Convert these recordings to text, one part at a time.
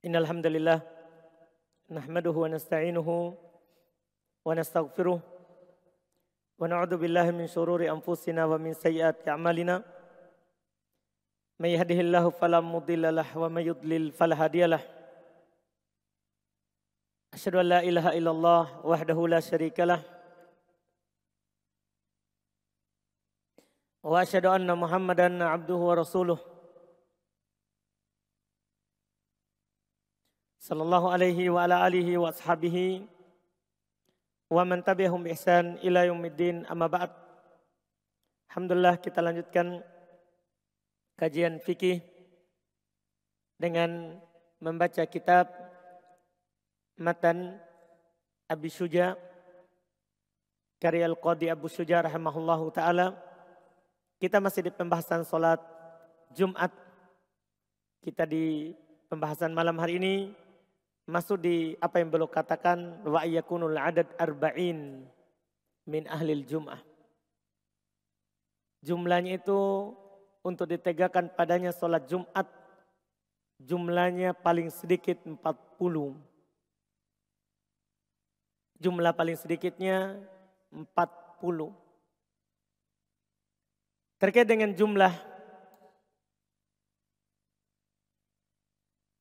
Innal hamdalillah nahmaduhu wa nasta'inuhu wa nastaghfiruh wa na'udzu billahi min shururi anfusina wa min sayyiati a'malina. May yahdihillahu fala mudilla lahu wa may yudlil fala hadiyalah. Asyhadu an la ilaha illallah wahdahu la syarikalah wa asyhadu anna Muhammadan abduhu wa rasuluh. Sallallahu alaihi wa ala alihi wa ashabihi wa man tabi'ahum bi ihsan ila yaumiddin, amma ba'd. Alhamdulillah, kita lanjutkan kajian fikih dengan membaca kitab Matan Abi Syuja karya Al-Qadhi Abu Syuja rahimahullahu ta'ala. Kita masih di pembahasan salat Jumat. Kita di pembahasan malam hari ini masuk di apa yang beliau katakan, wa yakunul adad arba'in min ahlil jum'ah. Jumlahnya itu untuk ditegakkan padanya sholat Jumat, jumlahnya paling sedikit 40. Jumlah paling sedikitnya 40. Terkait dengan jumlah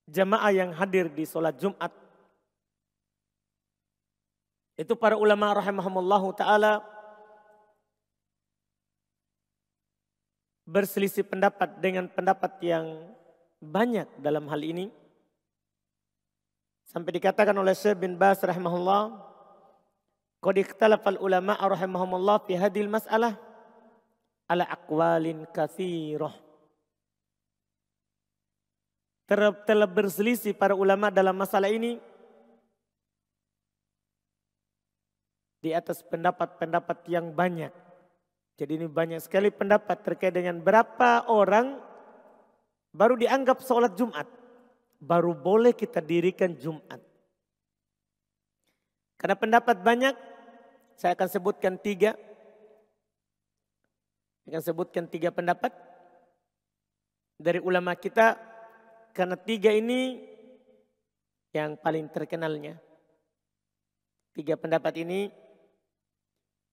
jamaah yang hadir di sholat Jumat, itu para ulama rahimahumullahu ta'ala berselisih pendapat dengan pendapat yang banyak dalam hal ini. Sampai dikatakan oleh Syekh bin Baz rahimahullah, qad ikhtalafal ulama rahimahumullah fi hadhil mas'alah ala aqwalin katsirah. Telah berselisih para ulama dalam masalah ini di atas pendapat-pendapat yang banyak. Jadi ini banyak sekali pendapat terkait dengan berapa orang baru dianggap sholat Jumat, baru boleh kita dirikan Jumat. Karena pendapat banyak, saya akan sebutkan tiga. Saya akan sebutkan tiga pendapat dari ulama kita. Karena tiga ini yang paling terkenalnya. Tiga pendapat ini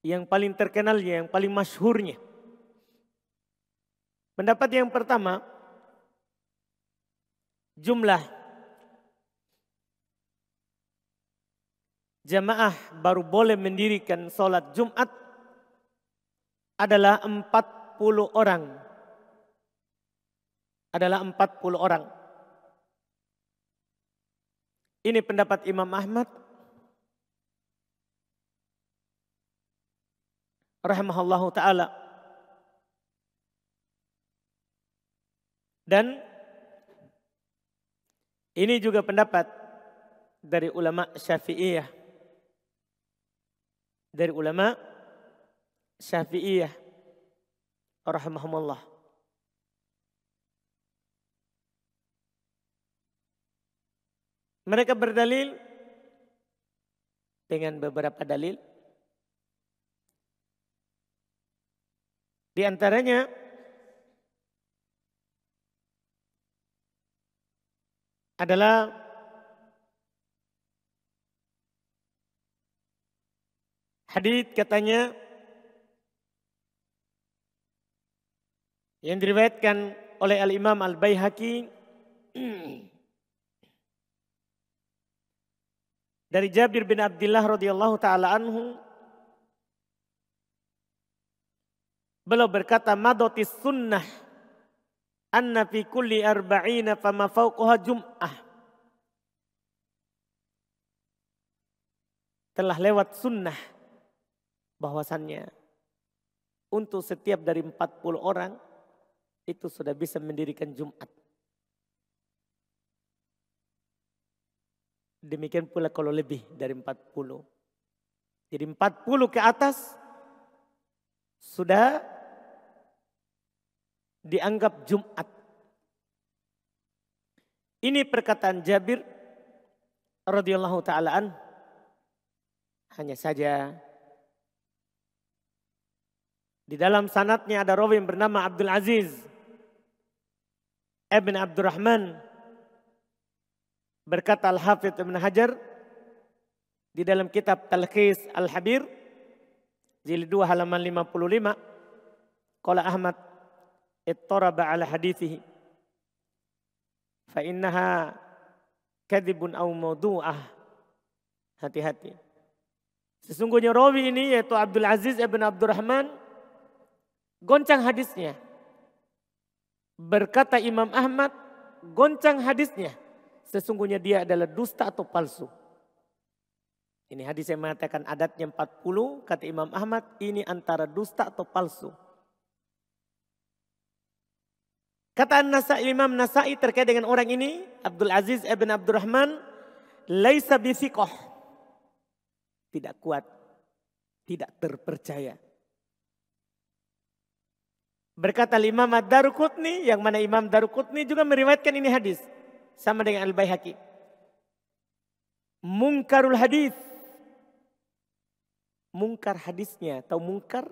yang paling terkenalnya, yang paling masyhurnya. Pendapat yang pertama, jumlah jamaah baru boleh mendirikan sholat Jumat adalah 40 orang. Adalah 40 orang. Ini pendapat Imam Ahmad rahimahullahu ta'ala. Dan ini juga pendapat dari ulama Syafi'iyah. Dari ulama Syafi'iyah rahimahumullah. Mereka berdalil dengan beberapa dalil. Di antaranya adalah hadits katanya yang diriwayatkan oleh Al-Imam Al-Baihaqi dari Jabir bin Abdullah radhiyallahu ta'ala anhu. Beliau berkata, madotis sunnah anna fi kulli arba'ina fama fauqaha jum'ah. Telah lewat sunnah bahwasannya untuk setiap dari 40 orang itu sudah bisa mendirikan Jumat. Demikian pula kalau lebih dari 40. Jadi 40 ke atas sudah dianggap Jumat. Ini perkataan Jabir radhiyallahu ta'ala an. Hanya saja di dalam sanadnya ada rawi yang bernama Abdul Aziz ibn Abdurrahman Berkata Al-Hafidz Ibn Hajar di dalam kitab Talkhis Al-Habir jilid 2 halaman 55, qala Ahmad ittaraba ala hadithihi fa innaha kadhibun aw mawdu'ah. Hati-hati. Sesungguhnya rawi ini yaitu Abdul Aziz ibn Abdurrahman goncang hadisnya. Berkata Imam Ahmad goncang hadisnya. Sesungguhnya dia adalah dusta atau palsu. Ini hadis yang mengatakan adatnya 40, kata Imam Ahmad ini antara dusta atau palsu. Kata Imam Nasai terkait dengan orang ini, Abdul Aziz ibn Abdurrahman, laisa bithiqah. Tidak kuat, tidak terpercaya. Berkata Imam Ad-Daruqutni, yang mana Imam Daruqutni juga meriwayatkan ini hadis. Sama dengan Al-Baihaqi. Mungkarul hadis. Mungkar hadisnya atau mungkar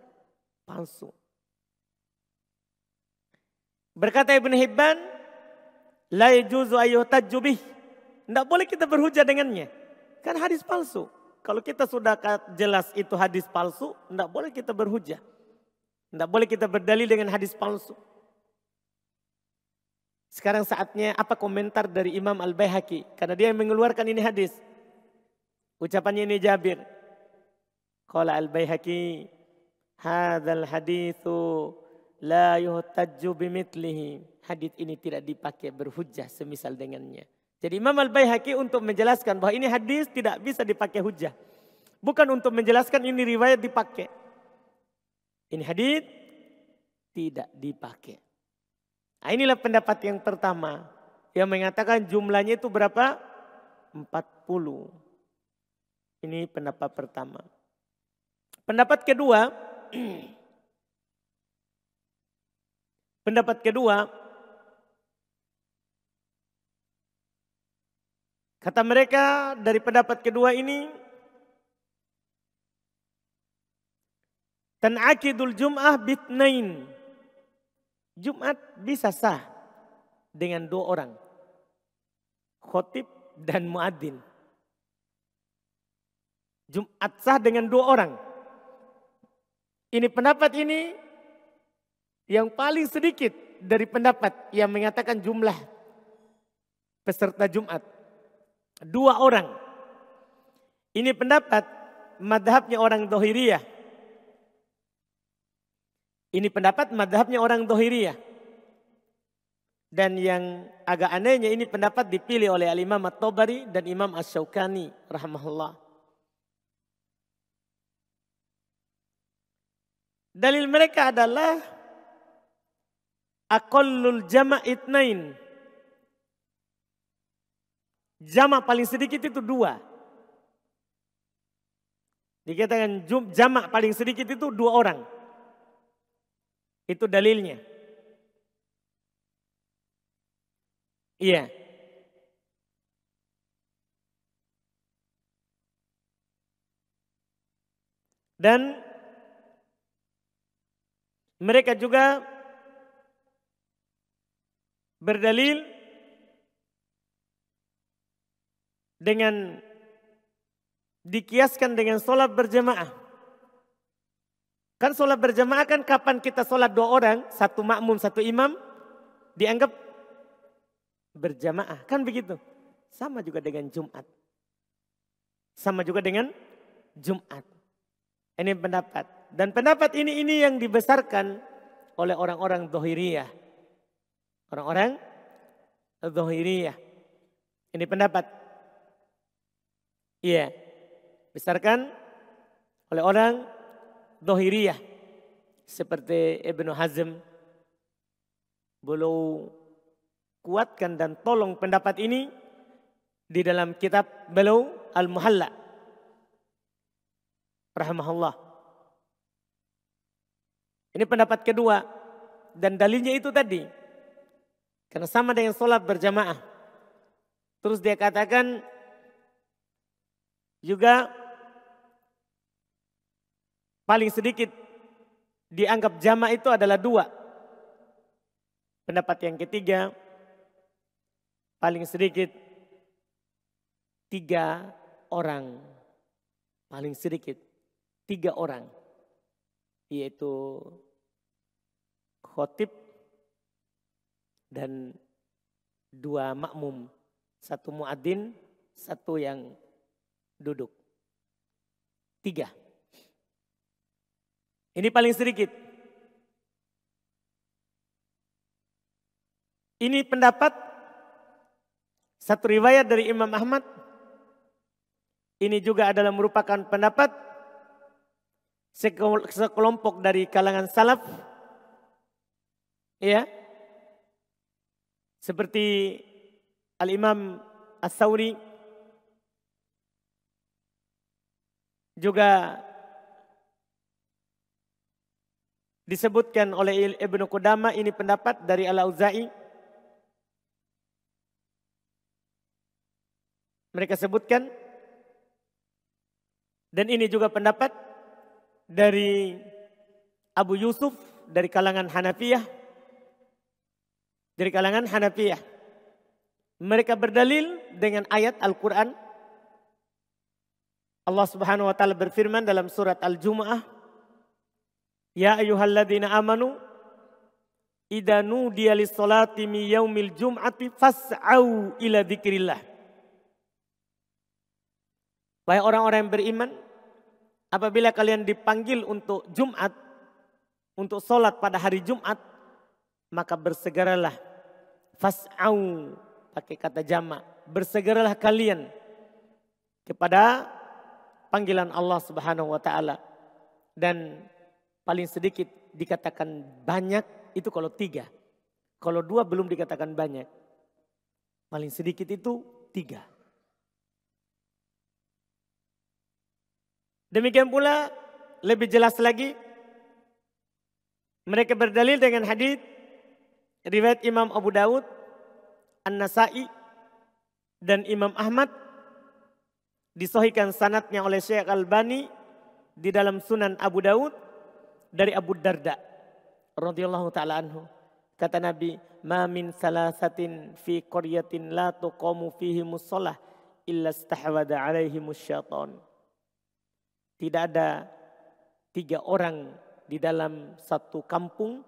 palsu. Berkata Ibn Hibban, la yajuzu ayyuhtajju bih. Tidak boleh kita berhujah dengannya. Kan hadis palsu. Kalau kita sudah jelas itu hadis palsu, tidak boleh kita berhujah. Tidak boleh kita berdalil dengan hadis palsu. Sekarang saatnya apa komentar dari Imam Al-Baihaqi. Karena dia yang mengeluarkan ini hadis. Ucapannya ini Jabir. Qala Al-Baihaqi, hadzal haditsu la yuhtajju bimithlihi. Hadis ini tidak dipakai berhujah semisal dengannya. Jadi Imam Al-Baihaqi untuk menjelaskan bahwa ini hadis tidak bisa dipakai hujah. Bukan untuk menjelaskan ini riwayat dipakai. Ini hadis tidak dipakai. Nah, inilah pendapat yang pertama. Yang mengatakan jumlahnya itu berapa? 40. Ini pendapat pertama. Pendapat kedua. Pendapat kedua. Kata mereka dari pendapat kedua ini, tan'aqidul jum'ah bitnain. Jumat bisa sah dengan 2 orang. Khotib dan muadzin. Jumat sah dengan 2 orang. Ini pendapat ini yang paling sedikit dari pendapat yang mengatakan jumlah peserta Jumat. 2 orang. Ini pendapat madhabnya orang Dhahiriyah. Ini pendapat madhabnya orang Dhahiriyah. Dan yang agak anehnya ini pendapat dipilih oleh Al-Imam At-Tabari dan Imam Asy-Syaukani rahimahullah. Dalil mereka adalah aqallul jama' itnain. Jamak paling sedikit itu 2. Dikatakan jamak paling sedikit itu 2 orang. Itu dalilnya. Iya. Dan mereka juga berdalil dengan dikiaskan dengan sholat berjamaah. Kan sholat berjamaah kan kapan kita sholat 2 orang, 1 makmum, 1 imam, dianggap berjamaah. Kan begitu. Sama juga dengan Jumat. Sama juga dengan Jumat. Ini pendapat. Dan pendapat ini yang dibesarkan oleh orang-orang Dhahiriyah. Orang-orang Dhahiriyah. Ini pendapat. Iya, besarkan oleh orang Dhahiriyah. Seperti Ibnu Hazm. Beliau kuatkan dan tolong pendapat ini di dalam kitab beliau Al-Muhalla. Rahimahullah. Ini pendapat kedua. Dan dalilnya itu tadi. Karena sama dengan sholat berjamaah. Terus dia katakan juga paling sedikit dianggap jama' itu adalah 2. Pendapat yang ketiga, paling sedikit 3 orang, paling sedikit 3 orang, yaitu khotib dan 2 makmum, 1 muadzin, 1 yang duduk. 3. Ini paling sedikit. Ini pendapat satu riwayat dari Imam Ahmad. Ini juga adalah merupakan pendapat sekelompok dari kalangan salaf. Ya. Seperti Al-Imam As-Sawri, juga disebutkan oleh Ibnu Qudamah, ini pendapat dari Al-Auza'i. Mereka sebutkan, dan ini juga pendapat dari Abu Yusuf dari kalangan Hanafiyah. Dari kalangan Hanafiyah. Mereka berdalil dengan ayat Al-Quran. Allah Subhanahu wa taala berfirman dalam surat Al-Jumu'ah, Ya ayyuhalladzina amanu idza nudiya lis-salati min yaumil jum'ati fas'au ila dzikrillah. Wahai orang-orang yang beriman, apabila kalian dipanggil untuk Jumat, untuk sholat pada hari Jumat, maka bersegeralah. Fas'au, pakai kata jamak, bersegeralah kalian kepada panggilan Allah Subhanahu wa taala. Dan paling sedikit dikatakan banyak itu kalau 3. Kalau 2 belum dikatakan banyak. Paling sedikit itu 3. Demikian pula lebih jelas lagi, mereka berdalil dengan hadis riwayat Imam Abu Daud, An-Nasa'i, dan Imam Ahmad, disahihkan sanadnya oleh Syekh Al-Albani di dalam Sunan Abu Daud dari Abu Darda radhiyallahu taala anhu. Kata Nabi, "Ma min salasatin fi qaryatin la tuqamu fihi mushallah illa istahwada alaihimus syaitan." Tidak ada 3 orang di dalam satu kampung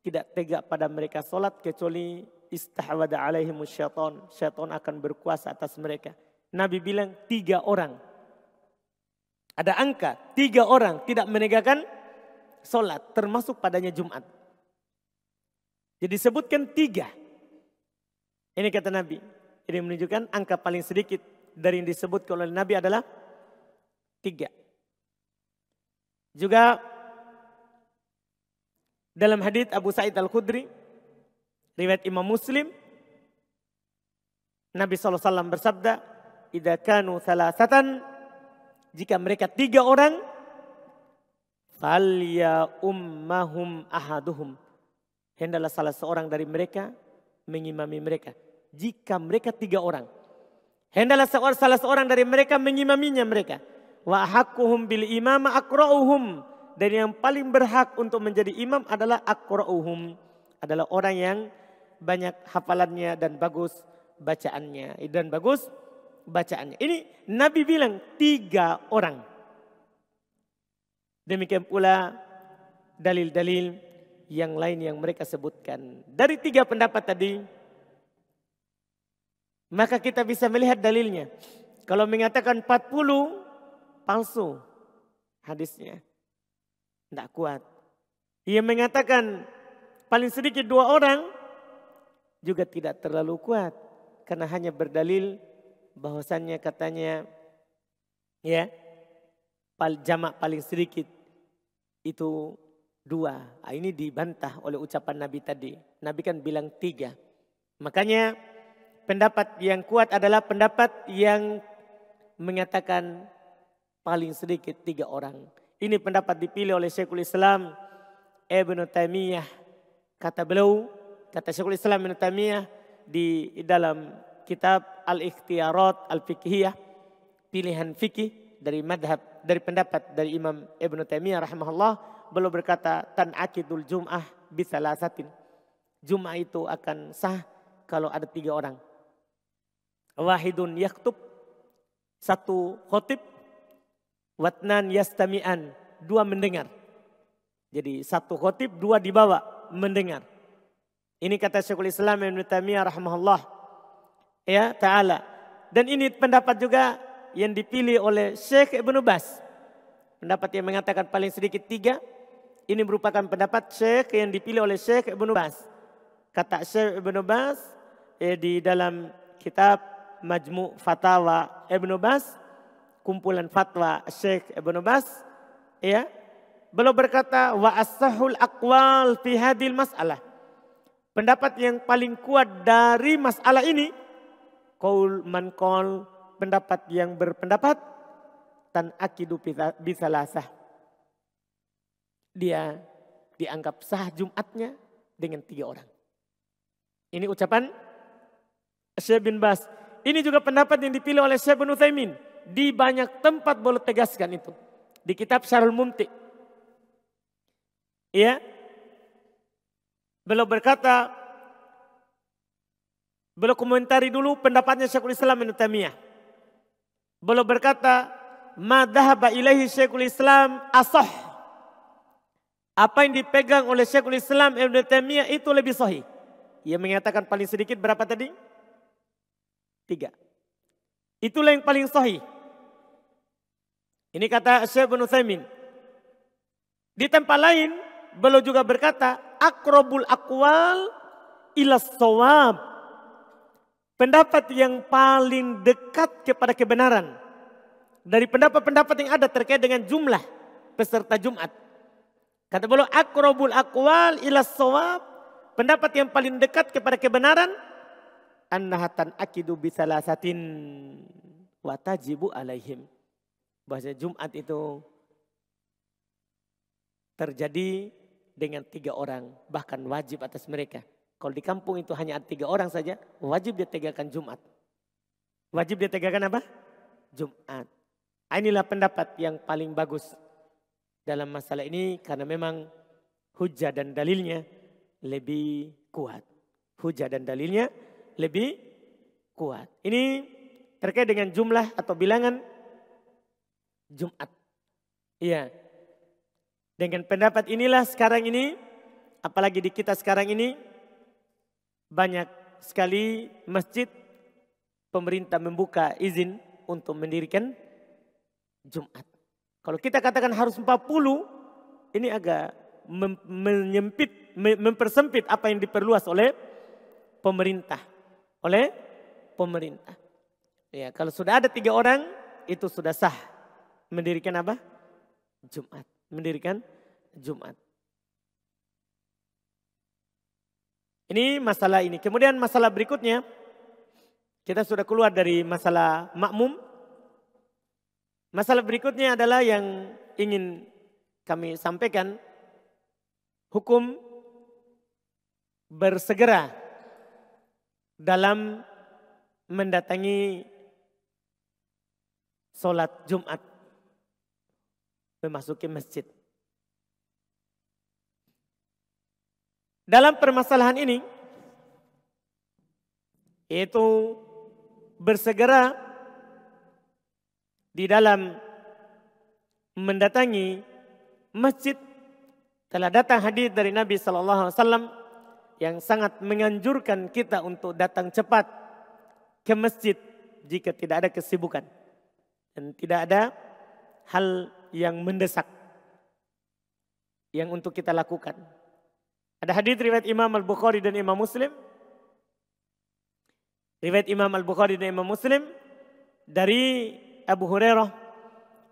tidak tegak pada mereka solat kecuali istahwada alaihimus syaitan. Syaitan akan berkuasa atas mereka. Nabi bilang 3 orang. Ada angka 3 orang tidak menegakkan solat termasuk padanya Jumat. Jadi sebutkan 3. Ini kata Nabi. Ini menunjukkan angka paling sedikit dari yang disebutkan oleh Nabi adalah 3. Juga dalam hadits Abu Sa'id Al-Khudri, riwayat Imam Muslim, Nabi SAW bersabda, "Idza kanu salasatan," jika mereka 3 orang, "falya ummahum ahaduhum," hendaklah salah seorang dari mereka mengimami mereka. Jika mereka 3 orang, hendaklah salah seorang dari mereka mengimaminya mereka. Wa haqquhum bil imama aqra'uhum, dan yang paling berhak untuk menjadi imam adalah aqra'uhum, adalah orang yang banyak hafalannya dan bagus bacaannya. Ini Nabi bilang 3 orang. Demikian pula dalil-dalil yang lain yang mereka sebutkan. Dari 3 pendapat tadi, maka kita bisa melihat dalilnya. Kalau mengatakan 40, palsu hadisnya. Tidak kuat. Ia mengatakan paling sedikit 2 orang, juga tidak terlalu kuat. Karena hanya berdalil bahwasannya katanya, ya, jamak paling sedikit itu 2. Ini dibantah oleh ucapan Nabi tadi. Nabi kan bilang 3. Makanya pendapat yang kuat adalah pendapat yang mengatakan paling sedikit 3 orang. Ini pendapat dipilih oleh Syekhul Islam Ibnu Taimiyah. Kata Syekhul Islam Ibnu Taimiyah di dalam kitab Al-Ikhtiyarat Al-Fiqhiyah, pilihan fikih dari pendapat dari Imam Ibnu Taimiyah rahimahullah, beliau berkata, "Tan'aqidul jum'ah bisalasatin." Jum'ah itu akan sah kalau ada 3 orang. Wahidun yaktub, Satu khotib, watnan yastami'an, dua mendengar. Jadi satu khotib, dua dibawa mendengar. Ini kata Syekhul Islam Ibnu Taimiyah rahimahullah ya ta'ala. Dan ini pendapat juga yang dipilih oleh Syekh Ibnu Baz. Pendapat yang mengatakan paling sedikit 3. Ini merupakan pendapat Syekh yang dipilih oleh Syekh Ibnu Baz. Kata Syekh Ibnu Baz di dalam kitab Majmu' Fatawa Ibnu Baz, kumpulan fatwa Syekh Ibnu Baz, ya. Beliau berkata wa as-sahul aqwal fi hadhil mas'alah. Pendapat yang paling kuat dari masalah ini qaul man qol, pendapat yang berpendapat tan akidu bisalasah. Dia dianggap sah Jumatnya dengan 3 orang. Ini ucapan Syekh bin Baz. Ini juga pendapat yang dipilih oleh Syekh bin Utsaimin. Di banyak tempat boleh tegaskan itu. Di kitab Syarhul Mumti. Ya. Beliau berkata, beliau komentari dulu pendapatnya Syekhul Islam Ibnu Taimiyah. Beliau berkata, ma dhahaba ilaihi Syekhul Islam asah. Apa yang dipegang oleh Syekhul Islam Ibnu Taimiyah itu lebih sahih. Ia mengatakan paling sedikit berapa tadi? 3. Itulah yang paling sahih. Ini kata Syekh bin Utsaimin. Di tempat lain beliau juga berkata aqrabul aqwal ila shawab. Pendapat yang paling dekat kepada kebenaran dari pendapat-pendapat yang ada terkait dengan jumlah peserta Jumat. Kata beliau aqrabul aqwal ila shawab, pendapat yang paling dekat kepada kebenaran annahatan akidu bisalasatin wa tajibu alaihim. Bahasa Jumat itu terjadi dengan 3 orang, bahkan wajib atas mereka. Kalau di kampung itu hanya ada 3 orang saja, wajib dia tegakkan Jumat. Wajib dia tegakkan apa? Jumat. Inilah pendapat yang paling bagus dalam masalah ini karena memang hujah dan dalilnya lebih kuat. Hujah dan dalilnya lebih kuat. Ini terkait dengan jumlah atau bilangan Jumat. Iya. Dengan pendapat inilah sekarang ini, apalagi di kita sekarang ini, banyak sekali masjid pemerintah membuka izin untuk mendirikan Jumat. Kalau kita katakan harus 40, ini agak menyempit, mempersempit apa yang diperluas oleh pemerintah. Oleh pemerintah. Ya, kalau sudah ada 3 orang, itu sudah sah. Mendirikan apa? Jumat. Mendirikan Jumat. Ini masalah ini. Kemudian masalah berikutnya. Kita sudah keluar dari masalah makmum. Masalah berikutnya adalah yang ingin kami sampaikan. Hukum bersegera dalam mendatangi sholat Jumat. Memasuki masjid. Dalam permasalahan ini, yaitu bersegera di dalam mendatangi masjid, telah datang hadis dari Nabi SAW yang sangat menganjurkan kita untuk datang cepat ke masjid jika tidak ada kesibukan dan tidak ada hal yang mendesak yang untuk kita lakukan. Ada hadis riwayat Imam Al-Bukhari dan Imam Muslim. Riwayat Imam Al-Bukhari dan Imam Muslim dari Abu Hurairah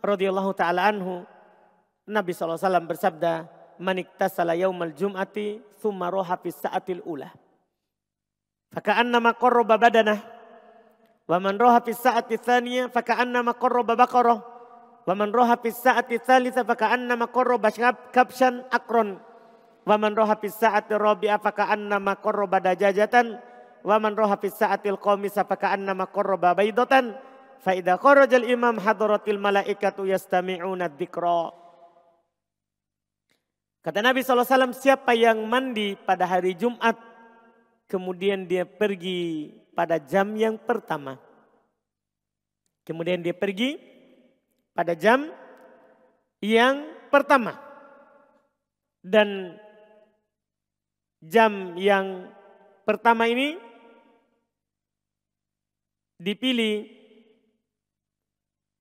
radhiyallahu taala anhu, Nabi SAW bersabda, "Man iktasala yaumal jum'ati tsumma roha fi sa'atil ula. Faka'annama qarraba badanah. Wa man roha fi sa'ati tsaniyah faka'annama qarraba baqarah. Wa man roha fi sa'ati tsalitsah faka'annama qarraba kabshan akron. Wa man roha fi sa'ati rabi'ah faka'annama qarraba dajajatan. Wa man roha fi sa'atil khamisah faka'annama qarraba baydatan. Fa idza kharajal imam hadaratil malaikatu yastami'una dzikra." Kata Nabi SAW, siapa yang mandi pada hari Jumat, kemudian dia pergi pada jam yang pertama. Kemudian dia pergi pada jam yang pertama. Dan jam yang pertama ini dipilih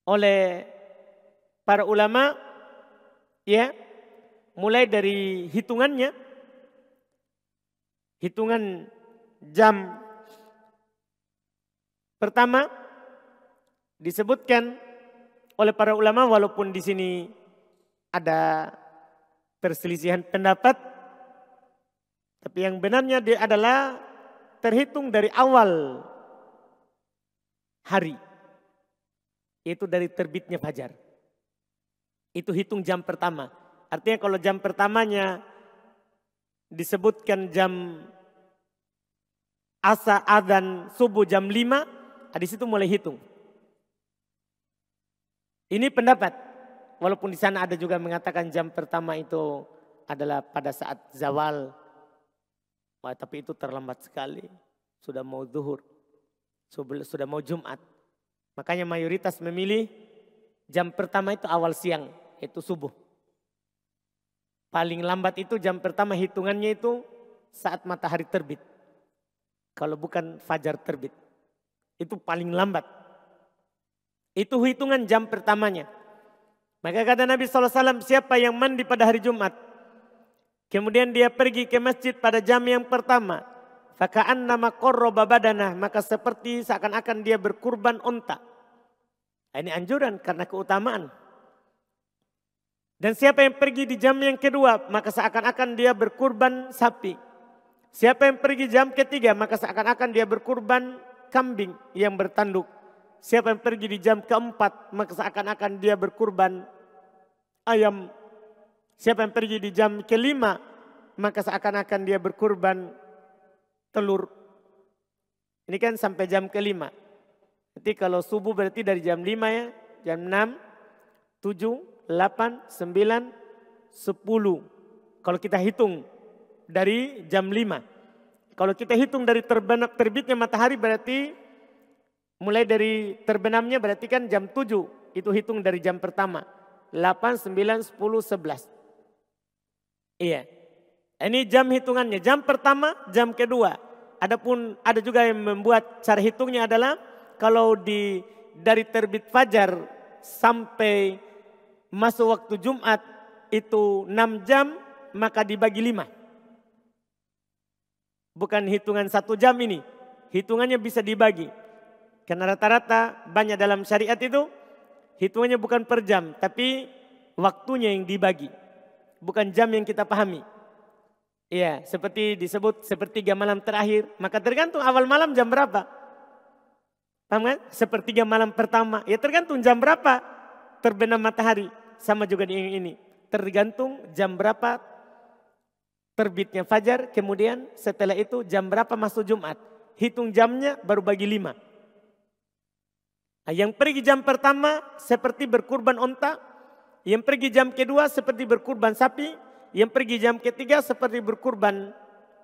oleh para ulama ya, mulai dari hitungan jam pertama disebutkan oleh para ulama, walaupun di sini ada perselisihan pendapat, tapi yang benarnya dia adalah terhitung dari awal hari, yaitu dari terbitnya fajar. Itu hitung jam pertama. Artinya kalau jam pertamanya disebutkan jam adzan subuh jam 5, di situ mulai hitung. Ini pendapat. Walaupun di sana ada juga mengatakan jam pertama itu adalah pada saat zawal. Wah, tapi itu terlambat sekali. Sudah mau zuhur. Sudah mau Jumat. Makanya mayoritas memilih jam pertama itu awal siang. Itu subuh. Paling lambat itu jam pertama hitungannya itu saat matahari terbit. Kalau bukan fajar terbit. Itu paling lambat. Itu hitungan jam pertamanya. Maka kata Nabi SAW, siapa yang mandi pada hari Jumat, kemudian dia pergi ke masjid pada jam yang pertama, faka'annama qarraba badanah, maka seperti seakan-akan dia berkurban unta. Ini anjuran karena keutamaan. Dan siapa yang pergi di jam yang kedua, maka seakan-akan dia berkurban sapi. Siapa yang pergi jam ketiga, maka seakan-akan dia berkurban kambing yang bertanduk. Siapa yang pergi di jam keempat, maka seakan-akan dia berkurban ayam. Siapa yang pergi di jam kelima, maka seakan-akan dia berkurban telur. Ini kan sampai jam kelima. Jadi kalau subuh berarti dari jam 5 ya, jam 6, 7, 8, 9, 10. Kalau kita hitung dari jam 5. Kalau kita hitung dari terbitnya matahari berarti mulai dari terbenamnya berarti kan jam 7. Itu hitung dari jam pertama. 8, 9, 10, 11. Iya. Ini jam hitungannya. Jam pertama, jam kedua. Adapun ada juga yang membuat cara hitungnya adalah kalau dari terbit fajar sampai masuk waktu Jumat itu 6 jam, maka dibagi 5. Bukan hitungan 1 jam ini. Hitungannya bisa dibagi. Karena rata-rata banyak dalam syariat itu hitungannya bukan per jam, tapi waktunya yang dibagi. Bukan jam yang kita pahami. Iya, seperti disebut sepertiga malam terakhir. Maka tergantung awal malam jam berapa. Paham kan? Sepertiga malam pertama. Ya tergantung jam berapa terbenam matahari. Sama juga di ini. Tergantung jam berapa terbitnya fajar. Kemudian setelah itu jam berapa masuk Jumat. Hitung jamnya baru bagi 5. Yang pergi jam pertama seperti berkurban unta. Yang pergi jam kedua seperti berkurban sapi. Yang pergi jam ketiga seperti berkurban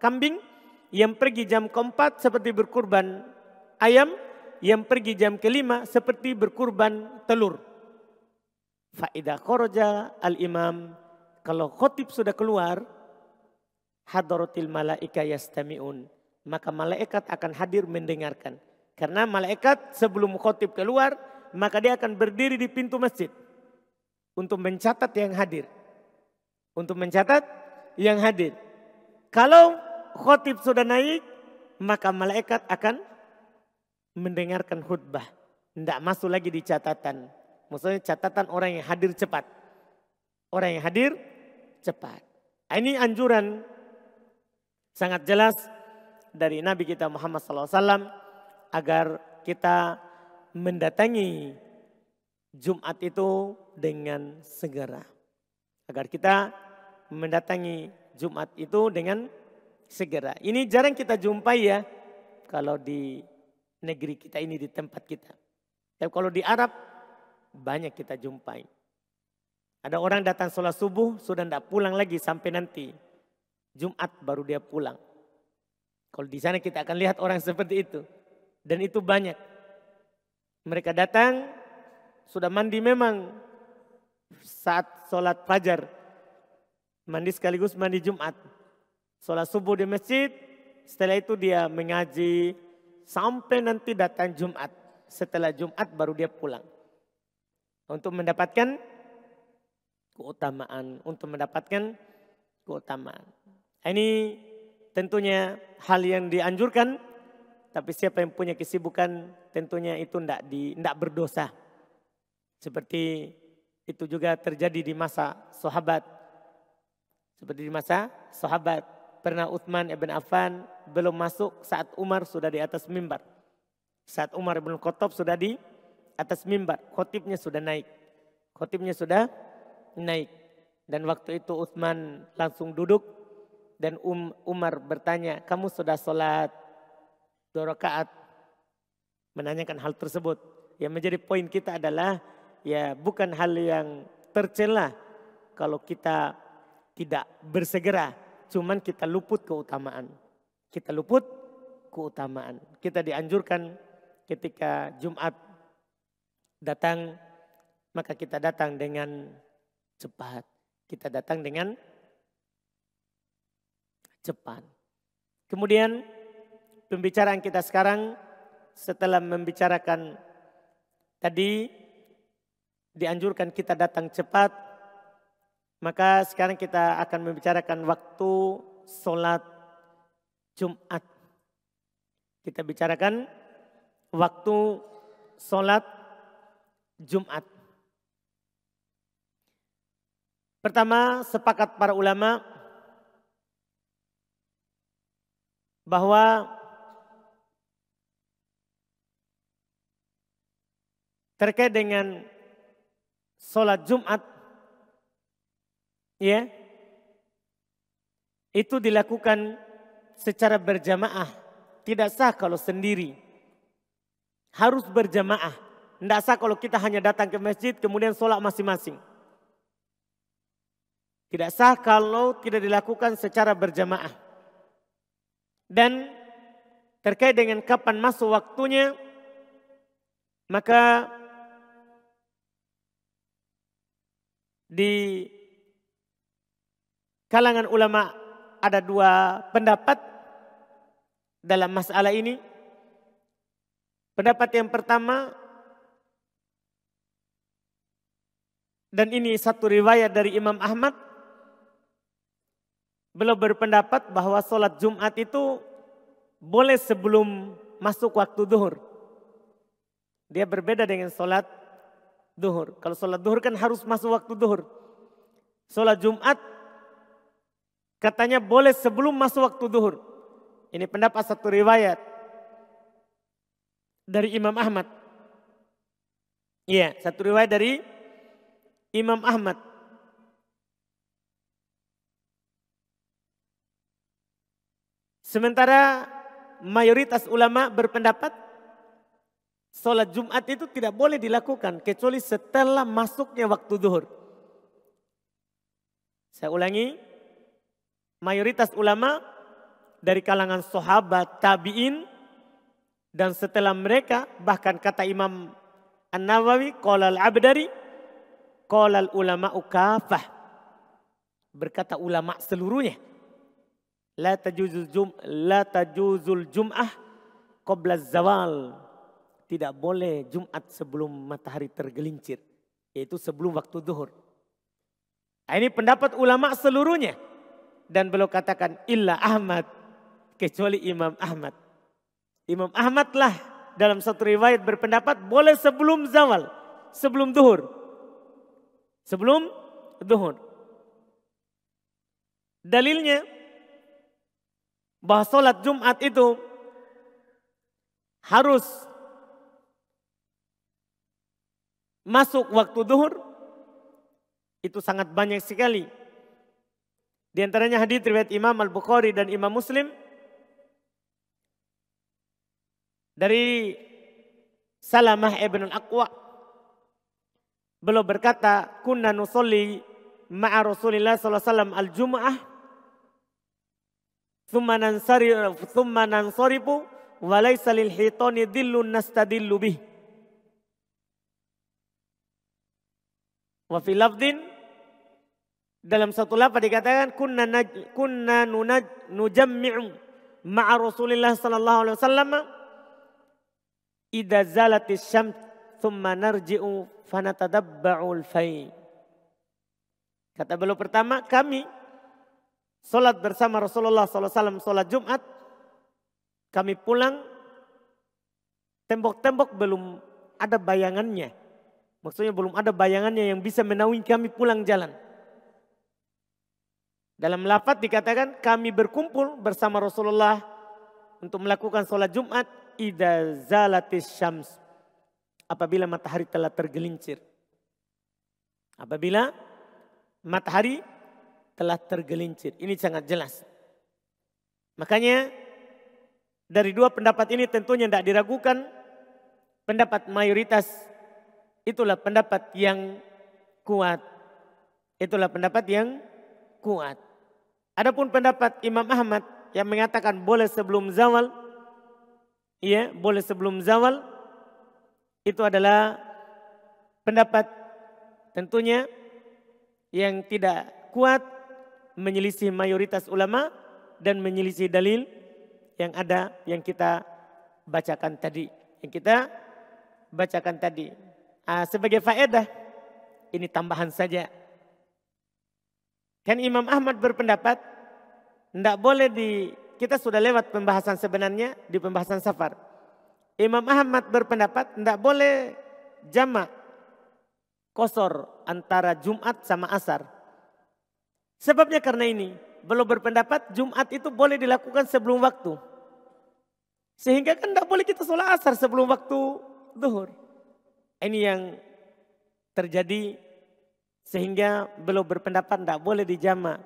kambing. Yang pergi jam keempat seperti berkurban ayam. Yang pergi jam kelima seperti berkurban telur. Fa'idah kharaja al-imam. Kalau khotib sudah keluar, hadaratil malaika yastami'un. Maka malaikat akan hadir mendengarkan. Karena malaikat sebelum khotib keluar, maka dia akan berdiri di pintu masjid. Untuk mencatat yang hadir. Untuk mencatat yang hadir. Kalau khotib sudah naik, maka malaikat akan mendengarkan khutbah. Tidak masuk lagi di catatan. Maksudnya catatan orang yang hadir cepat. Orang yang hadir cepat. Ini anjuran sangat jelas dari Nabi kita Muhammad SAW. Agar kita mendatangi Jumat itu dengan segera. Agar kita mendatangi Jumat itu dengan segera. Ini jarang kita jumpai ya. Kalau di negeri kita ini, di tempat kita. Tapi kalau di Arab banyak kita jumpai. Ada orang datang sholat subuh sudah tidak pulang lagi sampai nanti Jumat baru dia pulang. Kalau di sana kita akan lihat orang seperti itu. Dan itu banyak. Mereka datang, sudah mandi memang saat sholat fajar. Mandi sekaligus mandi Jumat. Sholat subuh di masjid, setelah itu dia mengaji sampai nanti datang Jumat. Setelah Jumat baru dia pulang. Untuk mendapatkan keutamaan. Untuk mendapatkan keutamaan. Ini tentunya hal yang dianjurkan. Tapi siapa yang punya kesibukan tentunya itu tidak berdosa. Seperti itu juga terjadi di masa sahabat. Seperti di masa sahabat. Pernah Utsman ibn Affan belum masuk saat Umar sudah di atas mimbar. Saat Umar ibn Khattab sudah di atas mimbar. Khotibnya sudah naik. Khotibnya sudah naik. Dan waktu itu Utsman langsung duduk. Dan Umar bertanya, kamu sudah sholat 2 rakaat? Menanyakan hal tersebut. Yang menjadi poin kita adalah ya bukan hal yang tercela kalau kita tidak bersegera. Cuman kita luput keutamaan. Kita luput keutamaan. Kita dianjurkan ketika Jumat datang, maka kita datang dengan cepat. Kita datang dengan cepat. Kemudian pembicaraan kita sekarang setelah membicarakan tadi dianjurkan kita datang cepat, maka sekarang kita akan membicarakan waktu sholat Jumat. Kita bicarakan waktu sholat Jumat. Pertama, sepakat para ulama bahwa terkait dengan sholat Jumat, ya, itu dilakukan secara berjamaah. Tidak sah kalau sendiri. Harus berjamaah. Tidak sah kalau kita hanya datang ke masjid kemudian sholat masing-masing. Tidak sah kalau tidak dilakukan secara berjamaah. Dan terkait dengan kapan masuk waktunya, maka di kalangan ulama ada 2 pendapat dalam masalah ini. Pendapat yang pertama, dan ini satu riwayat dari Imam Ahmad, beliau berpendapat bahwa sholat Jumat itu boleh sebelum masuk waktu duhur. Dia berbeda dengan sholat duhur. Kalau sholat duhur kan harus masuk waktu duhur. Sholat Jumat katanya boleh sebelum masuk waktu duhur. Ini pendapat satu riwayat dari Imam Ahmad. Iya, satu riwayat dari Imam Ahmad. Sementara mayoritas ulama berpendapat sholat Jumat itu tidak boleh dilakukan kecuali setelah masuknya waktu zuhur. Saya ulangi, mayoritas ulama dari kalangan sahabat, tabi'in, dan setelah mereka, bahkan kata Imam An-Nawawi, qala al-Abdari, qala al-ulama'u kafah. Berkata ulama seluruhnya. La tajuzul jum'ah qabla zawal. Tidak boleh Jumat sebelum matahari tergelincir. Yaitu sebelum waktu zuhur. Nah, ini pendapat ulama seluruhnya. Dan beliau katakan illa Ahmad. Kecuali Imam Ahmad. Imam Ahmad lah dalam satu riwayat berpendapat boleh sebelum zawal. Sebelum zuhur. Sebelum zuhur. Dalilnya bahwa sholat Jumat itu harus masuk waktu zuhur itu sangat banyak sekali. Di antaranya hadits riwayat Imam Al-Bukhari dan Imam Muslim dari Salamah ibn al-Aqwa. Beliau berkata, "Kunna nusolli ma'a Rasulillah sallallahu alaihi wasallam al-Jum'ah thumma nansarifu wa laysa lil hitani dhillun nastadillu bih." Wa fi lafdin, dalam satu lafaz dikatakan kunna nujammi'u ma'a Rasulillah sallallahu alaihi wasallam idza zalatis syams thumma narji'u fanatadabba'ul fai. Kata beliau pertama, kami salat bersama Rasulullah sallallahu alaihi wasallam salat Jumat, kami pulang tembok-tembok belum ada bayangannya. Maksudnya belum ada bayangannya yang bisa menaungi kami pulang jalan. Dalam lafaz dikatakan kami berkumpul bersama Rasulullah untuk melakukan sholat Jumat. Idza zalatis syams, apabila matahari telah tergelincir. Apabila matahari telah tergelincir. Ini sangat jelas. Makanya dari dua pendapat ini tentunya tidak diragukan. Pendapat mayoritas itulah pendapat yang kuat. Itulah pendapat yang kuat. Adapun pendapat Imam Ahmad yang mengatakan boleh sebelum zawal. Iya, boleh sebelum zawal. Itu adalah pendapat tentunya yang tidak kuat, menyelisih mayoritas ulama dan menyelisih dalil yang ada yang kita bacakan tadi. Yang kita bacakan tadi. Sebagai faedah, ini tambahan saja. Kan Imam Ahmad berpendapat, tidak boleh kita sudah lewat pembahasan sebenarnya di pembahasan safar. Imam Ahmad berpendapat tidak boleh jamak qasar antara Jumat sama Asar. Sebabnya karena ini, beliau berpendapat Jumat itu boleh dilakukan sebelum waktu. Sehingga kan tidak boleh kita sholat Asar sebelum waktu zuhur. Ini yang terjadi sehingga beliau berpendapat tidak boleh dijamak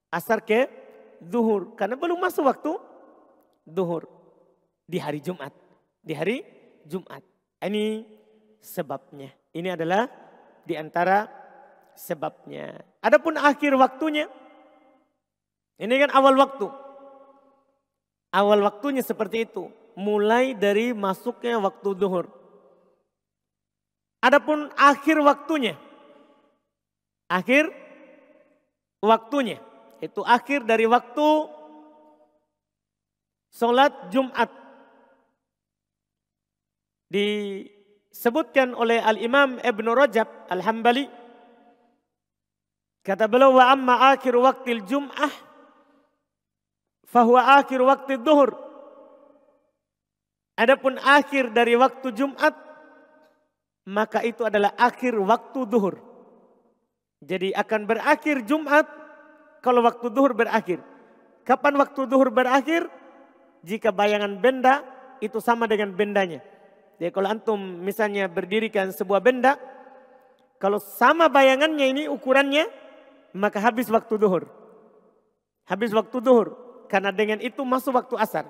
Asar ke zuhur. Karena belum masuk waktu zuhur di hari Jumat. Di hari Jumat. Ini sebabnya. Ini adalah di antara sebabnya. Adapun akhir waktunya. Ini kan awal waktu. Awal waktunya seperti itu. Mulai dari masuknya waktu zuhur. Adapun akhir waktunya. Akhir waktunya. Itu akhir dari waktu sholat Jumat. Disebutkan oleh Al-Imam Ibn Rajab Al-Hambali. Kata beliau, wa amma akhir waktil Jum'ah fahuwa akhir waktu zuhur. Adapun akhir dari waktu Jumat, maka itu adalah akhir waktu zuhur. Jadi akan berakhir Jumat kalau waktu zuhur berakhir. Kapan waktu zuhur berakhir? Jika bayangan benda itu sama dengan bendanya. Jadi kalau antum misalnya berdirikan sebuah benda, kalau sama bayangannya ini ukurannya, maka habis waktu zuhur. Habis waktu zuhur. Karena dengan itu masuk waktu asar.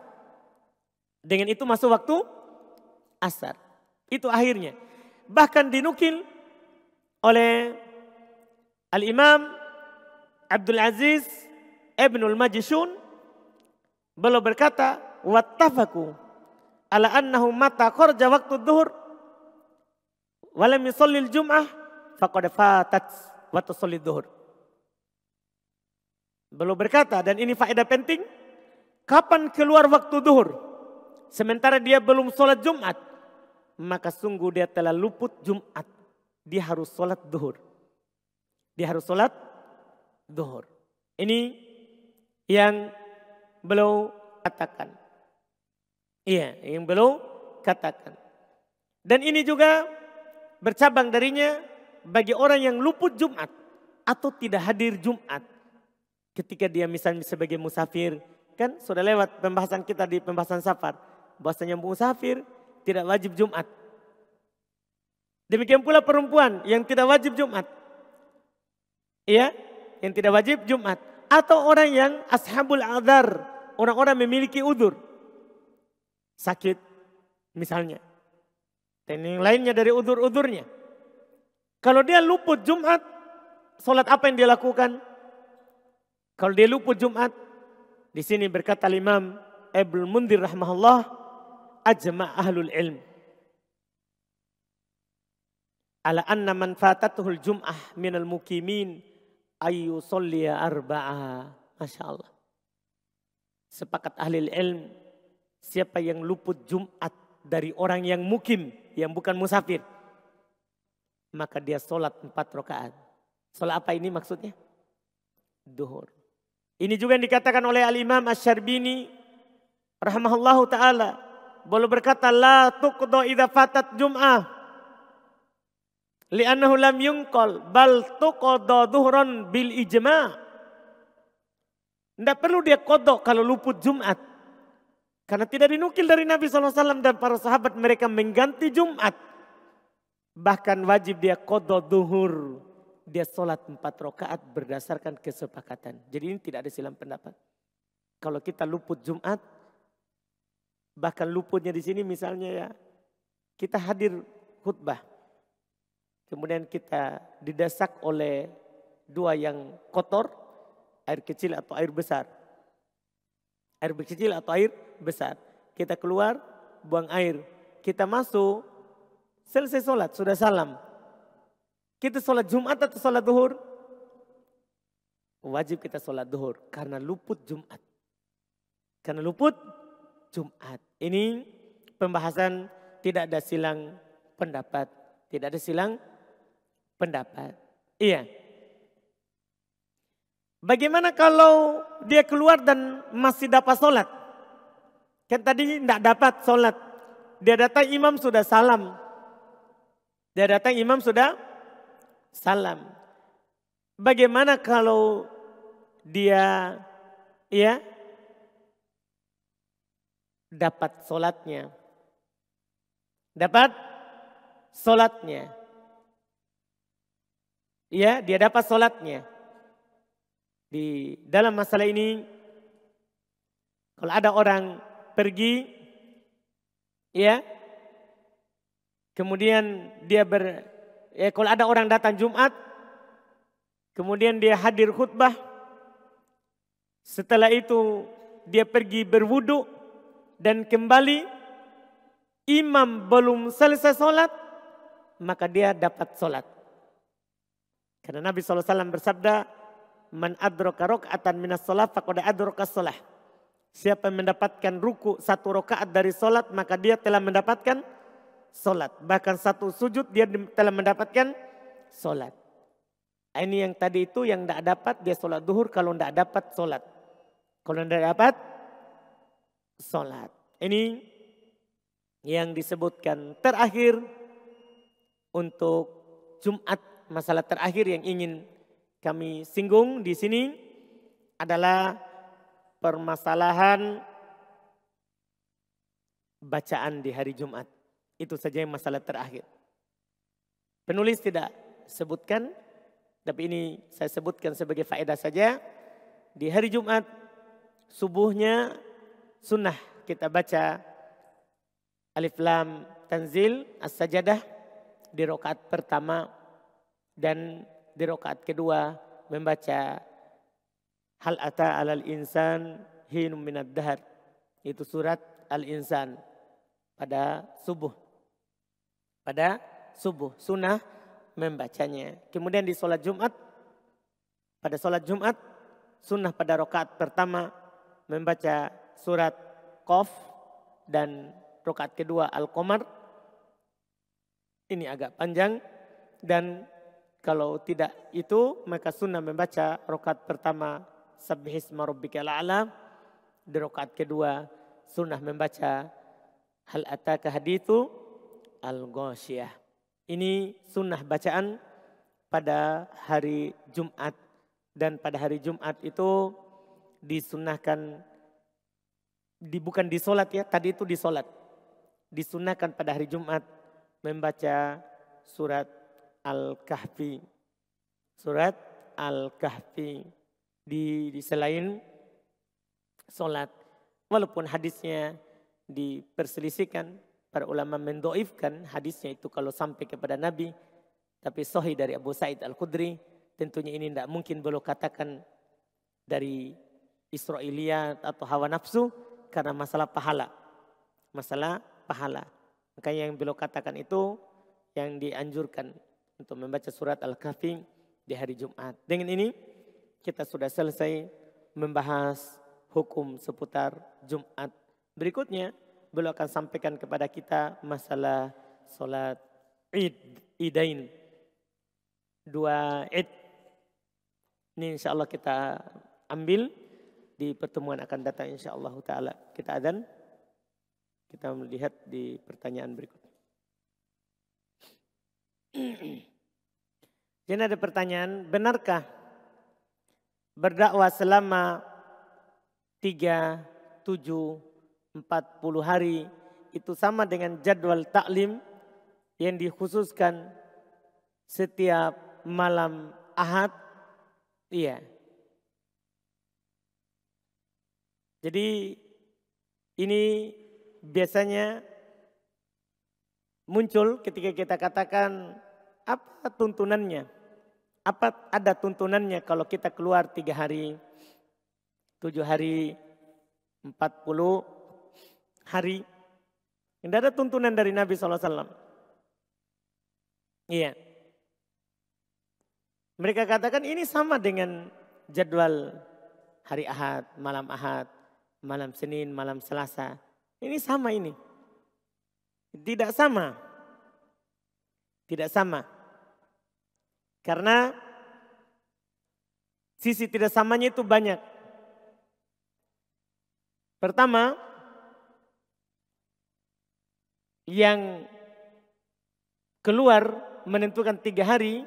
Dengan itu masuk waktu asar. Itu akhirnya. Bahkan dinukil oleh Al-Imam Abdul Aziz Ibnul Majishun. Beliau berkata, wattafaku ala annahu mata kharaja waktu dhuhur wa lam yusallil jum'ah faqad fatat wa tusallid dhuhur. Beliau berkata, dan ini faedah penting, kapan keluar waktu zuhur sementara dia belum sholat Jumat, maka sungguh dia telah luput Jumat. Dia harus sholat zuhur. Dia harus sholat zuhur. Ini yang beliau katakan. Iya, yang beliau katakan. Dan ini juga bercabang darinya bagi orang yang luput Jumat atau tidak hadir Jumat. Ketika dia misalnya sebagai musafir, kan sudah lewat pembahasan kita di pembahasan safar. Bahwasanya musafir tidak wajib Jumat. Demikian pula perempuan yang tidak wajib Jumat. Iya, yang tidak wajib Jumat. Atau orang yang ashabul adzar, orang-orang memiliki udzur. Sakit misalnya. Dan yang lainnya dari udzur-udzurnya. Kalau dia luput Jumat, sholat apa yang dia lakukan? Kalau dia luput Jumat, di sini berkata Imam Ibnu Munzir rahimahullah, ajma' ahlul ilm. ala anna man fatatuhul jum'ah minal mukimin ayu solliya arba'ah. Masya Allah. Sepakat ahli ilm, siapa yang luput Jumat dari orang yang mukim, yang bukan musafir, maka dia sholat 4 rakaat. Sholat apa ini maksudnya? Duhur. Ini juga yang dikatakan oleh Al-Imam Asy-Syarbini rahimahullahu ta'ala. Boleh berkata, la tuqdo idha fatat jum'ah. Li'annahu lam yungkol, bal tuqdo duhron bil ijma'. Tidak perlu dia kodok kalau luput Jumat. Karena tidak dinukil dari Nabi SAW dan para sahabat mereka mengganti Jumat. Bahkan wajib dia kodok duhur. Dia sholat 4 rakaat berdasarkan kesepakatan. Jadi ini tidak ada silang pendapat. Kalau kita luput Jumat, bahkan luputnya di sini misalnya ya, kita hadir khutbah. Kemudian kita didesak oleh 2 yang kotor, air kecil atau air besar. Air kecil atau air besar. Kita keluar, buang air. Kita masuk, selesai sholat, sudah salam. Kita sholat Jumat atau sholat duhur? Wajib kita sholat duhur karena luput Jumat. Karena luput Jumat. Ini pembahasan tidak ada silang pendapat. Tidak ada silang pendapat. Iya. Bagaimana kalau dia keluar dan masih dapat sholat? Kan tadi tidak dapat sholat. Dia datang imam sudah salam. Dia datang imam sudah salam. Bagaimana kalau dia ya dapat sholatnya? Dapat sholatnya. Ya, dia dapat sholatnya. Di dalam masalah ini, kalau ada orang pergi, ya, kemudian dia kalau ada orang datang Jumat, kemudian dia hadir khutbah, setelah itu dia pergi berwudu dan kembali, imam belum selesai sholat, maka dia dapat sholat. Karena Nabi SAW bersabda, man adraka raka'atan minas sholat faqad adraka sholah. Siapa yang mendapatkan ruku 1 rakaat dari sholat, maka dia telah mendapatkan sholat. Bahkan 1 sujud dia telah mendapatkan sholat. Ini yang tadi itu yang tidak dapat dia sholat duhur kalau tidak dapat sholat. Kalau tidak dapat sholat. Ini yang disebutkan terakhir untuk Jumat. Masalah terakhir yang ingin kami singgung di sini adalah permasalahan bacaan di hari Jumat. Itu saja yang masalah terakhir. Penulis tidak sebutkan, tapi ini saya sebutkan sebagai faedah saja. Di hari Jumat, subuhnya sunnah kita baca Alif Lam Tanzil As-Sajadah di rakaat pertama dan di rakaat kedua membaca Hal ata 'alal insan hinum minad dahar. Itu surat Al-Insan pada subuh. Pada subuh sunnah membacanya. Kemudian di sholat Jumat, pada sholat Jumat sunnah pada rakaat pertama membaca surat Qaf dan rakaat kedua Al-Qamar. Ini agak panjang dan kalau tidak itu maka sunnah membaca rakaat pertama Sabbihisma rabbikal a'la. Di rakaat kedua sunnah membaca Hal ataka hadithu al-ghasyiyah. Ini sunnah bacaan pada hari Jumat. Dan pada hari Jumat itu disunnahkan, bukan di solat ya, tadi itu di solat. Disunnahkan pada hari Jumat membaca surat Al-Kahfi. Surat Al-Kahfi di selain solat. Walaupun hadisnya diperselisihkan, para ulama mendoifkan hadisnya itu kalau sampai kepada Nabi. Tapi sahih dari Abu Sa'id Al-Khudri. Tentunya ini tidak mungkin beliau katakan dari Israiliyat atau hawa nafsu. Karena masalah pahala. Masalah pahala. Makanya yang beliau katakan itu yang dianjurkan untuk membaca surat Al-Kahfi di hari Jumat. Dengan ini kita sudah selesai membahas hukum seputar Jumat. Berikutnya beliau akan sampaikan kepada kita masalah solat Idain. 2 Id. Ini insya Allah kita ambil di pertemuan akan datang insya Allah ta'ala. Kita adzan. Kita melihat di pertanyaan berikutnya. Jadi ada pertanyaan, benarkah berdakwah selama 3, 7, 40 hari itu sama dengan jadwal taklim yang dikhususkan setiap malam Ahad? Iya. Jadi ini biasanya muncul ketika kita katakan apa tuntunannya? Apa ada tuntunannya kalau kita keluar 3 hari, 7 hari, 40 hari? Tidak ada tuntunan dari Nabi SAW. Iya. Mereka katakan ini sama dengan jadwal hari Ahad, malam Senin, malam Selasa. Ini sama ini. Tidak sama. Tidak sama. Karena sisi tidak samanya itu banyak. Pertama, yang keluar menentukan 3 hari,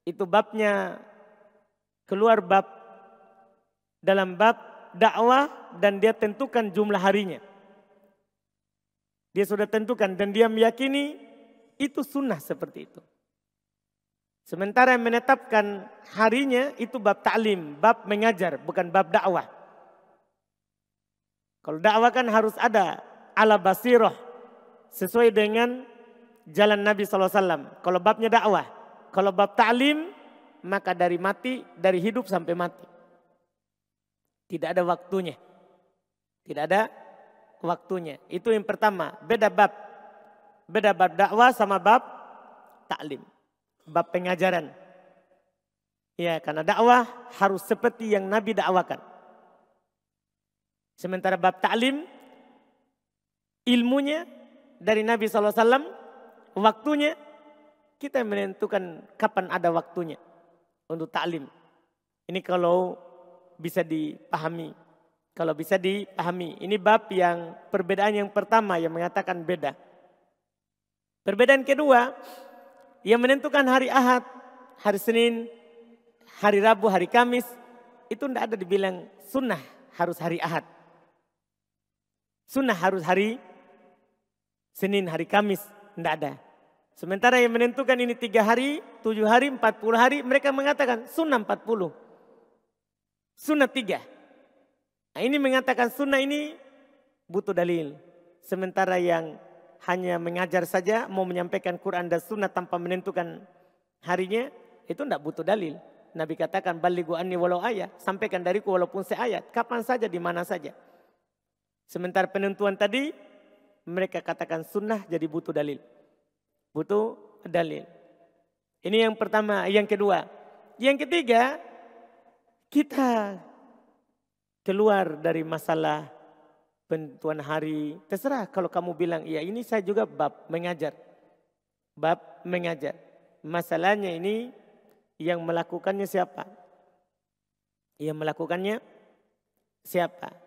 itu babnya keluar bab dalam bab dakwah dan dia tentukan jumlah harinya. Dia sudah tentukan dan dia meyakini itu sunnah seperti itu. Sementara yang menetapkan harinya itu bab ta'lim, bab mengajar, bukan bab dakwah. Kalau dakwah kan harus ada ala basirah sesuai dengan jalan Nabi SAW. Kalau babnya dakwah, kalau bab ta'lim maka dari hidup sampai mati. Tidak ada waktunya. Tidak ada waktunya. Itu yang pertama, beda bab. Beda bab dakwah sama bab ta'lim. Bab pengajaran. Ya, karena dakwah harus seperti yang Nabi dakwakan. Sementara bab ta'lim, ilmunya dari Nabi SAW, waktunya kita menentukan kapan ada waktunya untuk ta'lim. Ini kalau bisa dipahami. Kalau bisa dipahami. Ini bab yang perbedaan yang pertama yang mengatakan beda. Perbedaan kedua, yang menentukan hari Ahad, hari Senin, hari Rabu, hari Kamis, itu tidak ada dibilang sunnah harus hari Ahad. Sunnah harus hari Senin, hari Kamis, tidak ada. Sementara yang menentukan ini 3 hari, 7 hari, 40 hari, mereka mengatakan sunnah 40. Sunnah 3. Nah, ini mengatakan sunnah ini butuh dalil. Sementara yang hanya mengajar saja, mau menyampaikan Quran dan sunnah tanpa menentukan harinya, itu tidak butuh dalil. Nabi katakan, balighu anni walau ayat, sampaikan dariku walaupun seayat, kapan saja, di mana saja. Sementara penentuan tadi, mereka katakan sunnah jadi butuh dalil. Butuh dalil. Ini yang pertama. Yang kedua. Yang ketiga, kita keluar dari masalah penentuan hari. Terserah kalau kamu bilang, ya ini saya juga bab mengajar. Bab mengajar. Masalahnya ini yang melakukannya siapa? Yang melakukannya siapa?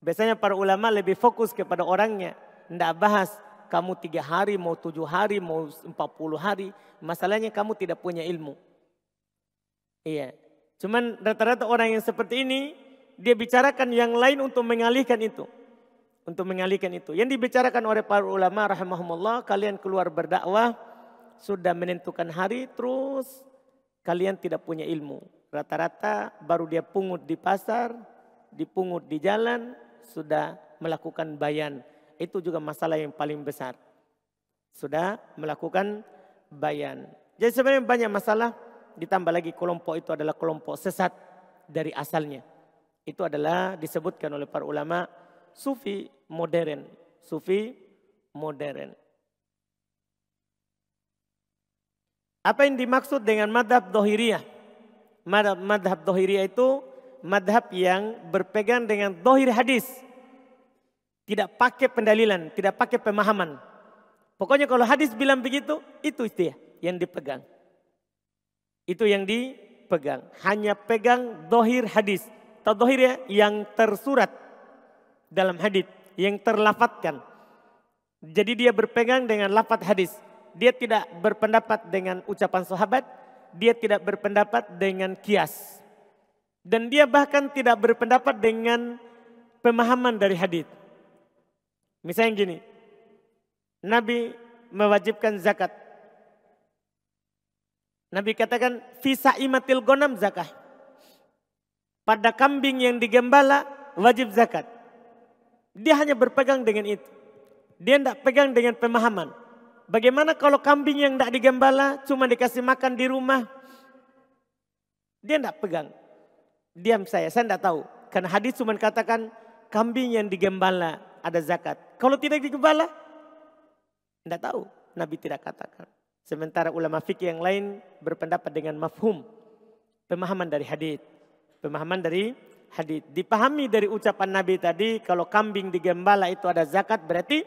Biasanya para ulama lebih fokus kepada orangnya. Tidak bahas kamu 3 hari, mau 7 hari, mau 40 hari. Masalahnya kamu tidak punya ilmu. Iya. Cuman rata-rata orang yang seperti ini, dia bicarakan yang lain untuk mengalihkan itu. Untuk mengalihkan itu. Yang dibicarakan oleh para ulama rahimahumullah, kalian keluar berdakwah, sudah menentukan hari, terus kalian tidak punya ilmu. Rata-rata baru dia pungut di pasar, dipungut di jalan, sudah melakukan bayan. Itu juga masalah yang paling besar. Sudah melakukan bayan. Jadi sebenarnya banyak masalah, ditambah lagi kelompok itu adalah kelompok sesat dari asalnya. Itu adalah disebutkan oleh para ulama sufi modern. Sufi modern. Apa yang dimaksud dengan madhab dohiriyah? Madhab dohiriyah itu madhab yang berpegang dengan dohir hadis. Tidak pakai pendalilan, tidak pakai pemahaman. Pokoknya kalau hadis bilang begitu, itu dia yang dipegang. Itu yang dipegang. Hanya pegang dohir hadis. Atau dohir ya, yang tersurat dalam hadis, yang terlafadzkan. Jadi dia berpegang dengan lafaz hadis. Dia tidak berpendapat dengan ucapan sahabat. Dia tidak berpendapat dengan kias. Dan dia bahkan tidak berpendapat dengan pemahaman dari hadis. Misalnya gini. Nabi mewajibkan zakat. Nabi katakan fisaimatil gonam zakah. Pada kambing yang digembala wajib zakat. Dia hanya berpegang dengan itu. Dia tidak pegang dengan pemahaman. Bagaimana kalau kambing yang tidak digembala cuma dikasih makan di rumah? Dia tidak pegang. Diam saya tidak tahu. Karena hadis cuma katakan kambing yang digembala ada zakat. Kalau tidak digembala, tidak tahu. Nabi tidak katakan. Sementara ulama fikih yang lain berpendapat dengan mafhum. Pemahaman dari hadis. Pemahaman dari hadis. Dipahami dari ucapan Nabi tadi, kalau kambing digembala itu ada zakat, berarti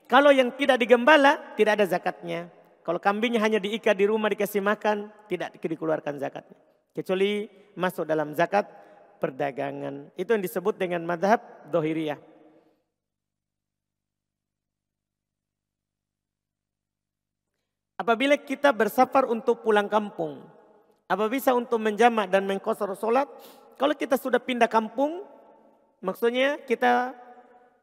kalau yang tidak digembala tidak ada zakatnya. Kalau kambingnya hanya diikat di rumah dikasih makan, tidak dikeluarkan zakatnya. Kecuali masuk dalam zakat perdagangan. Itu yang disebut dengan madhab dohiriyah. Apabila kita bersafar untuk pulang kampung, apa bisa untuk menjamak dan mengqashar sholat? Kalau kita sudah pindah kampung, maksudnya kita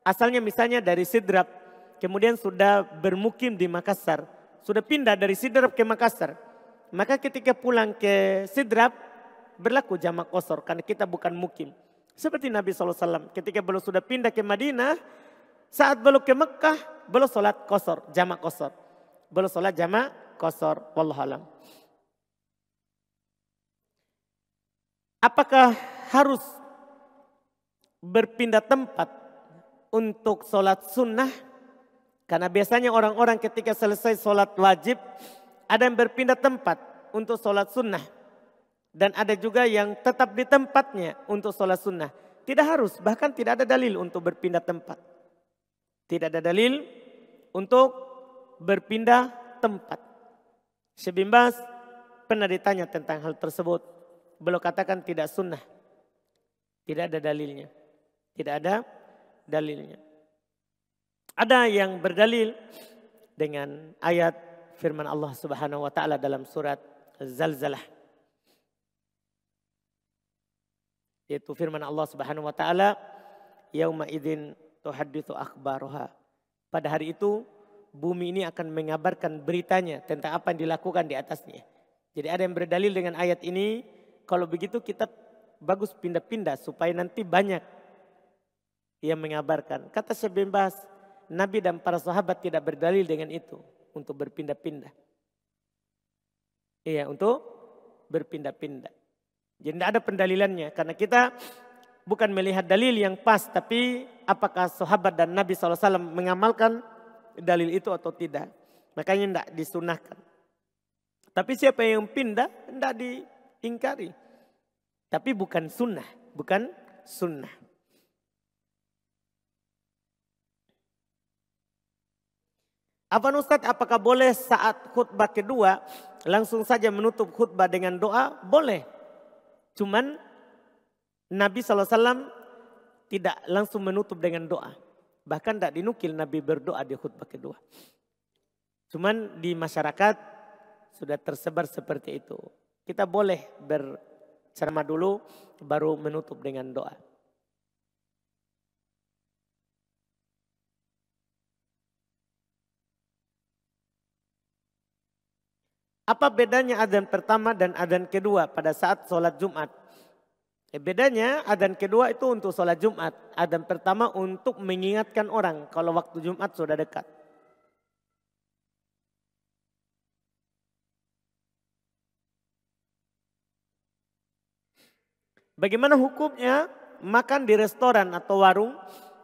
asalnya misalnya dari Sidrap, kemudian sudah bermukim di Makassar, sudah pindah dari Sidrap ke Makassar. Maka ketika pulang ke Sidrap, berlaku jamak qashar karena kita bukan mukim. Seperti Nabi SAW ketika beliau sudah pindah ke Madinah, saat beliau ke Mekah, beliau sholat qashar, jamak qashar. Beliau sholat jamak qashar, wallahu alam. Apakah harus berpindah tempat untuk sholat sunnah? Karena biasanya orang-orang ketika selesai sholat wajib, ada yang berpindah tempat untuk sholat sunnah. Dan ada juga yang tetap di tempatnya untuk sholat sunnah. Tidak harus, bahkan tidak ada dalil untuk berpindah tempat. Tidak ada dalil untuk berpindah tempat. Syekh bin Baz pernah ditanya tentang hal tersebut. Beliau katakan tidak sunnah. Tidak ada dalilnya. Tidak ada dalilnya. Ada yang berdalil dengan ayat firman Allah Subhanahu wa taala dalam surat Az-Zalzalah. Yaitu firman Allah Subhanahu wa taala, yauma idzin tuhadditsu akhbaruha. Pada hari itu bumi ini akan mengabarkan beritanya tentang apa yang dilakukan di atasnya. Jadi ada yang berdalil dengan ayat ini, kalau begitu kita bagus pindah-pindah supaya nanti banyak yang mengabarkan. Kata Syekh bin Baz, Nabi dan para sahabat tidak berdalil dengan itu untuk berpindah-pindah. Iya, untuk berpindah-pindah. Jadi tidak ada pendalilannya karena kita bukan melihat dalil yang pas, tapi apakah sahabat dan Nabi SAW mengamalkan dalil itu atau tidak. Makanya tidak disunahkan. Tapi siapa yang pindah tidak diingkari. Tapi bukan sunnah, bukan sunnah. Afwan Ustadz, apakah boleh saat khutbah kedua langsung saja menutup khutbah dengan doa? Boleh. Cuman Nabi SAW tidak langsung menutup dengan doa. Bahkan tidak dinukil Nabi berdoa di khutbah kedua. Cuman di masyarakat sudah tersebar seperti itu. Kita boleh berceramah dulu baru menutup dengan doa. Apa bedanya adzan pertama dan adzan kedua pada saat sholat Jumat? Bedanya adzan kedua itu untuk sholat Jumat. Adzan pertama untuk mengingatkan orang kalau waktu Jumat sudah dekat. Bagaimana hukumnya makan di restoran atau warung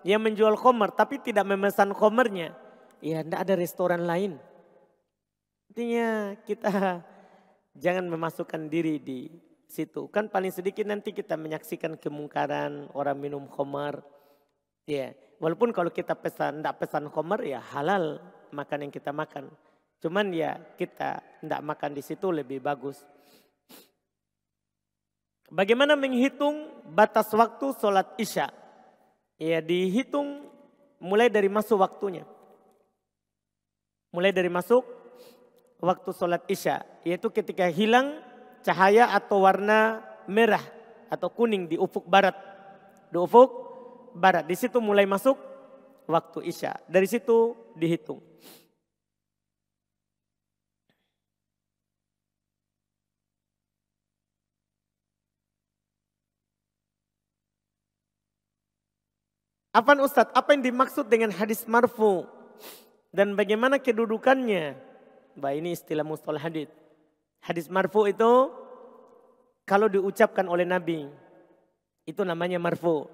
yang menjual khamr tapi tidak memesan khamrnya? Ya tidak ada restoran lain. Artinya kita Jangan memasukkan diri di situ. Kan paling sedikit nanti kita menyaksikan kemungkaran orang minum khamar. Ya, walaupun kalau kita tidak pesan khamar ya halal makan yang kita makan. Cuman ya kita tidak makan di situ lebih bagus. Bagaimana menghitung batas waktu sholat isya? Ya dihitung mulai dari masuk waktunya. Mulai dari masuk waktu sholat isya. Yaitu ketika hilang cahaya atau warna merah atau kuning di ufuk barat. Di ufuk barat. Di situ mulai masuk waktu isya. Dari situ dihitung. Apaan Ustadz? Apa yang dimaksud dengan hadis marfu? Dan bagaimana kedudukannya? Bah, ini istilah mustalah hadis. Hadis marfu itu kalau diucapkan oleh Nabi, itu namanya marfu.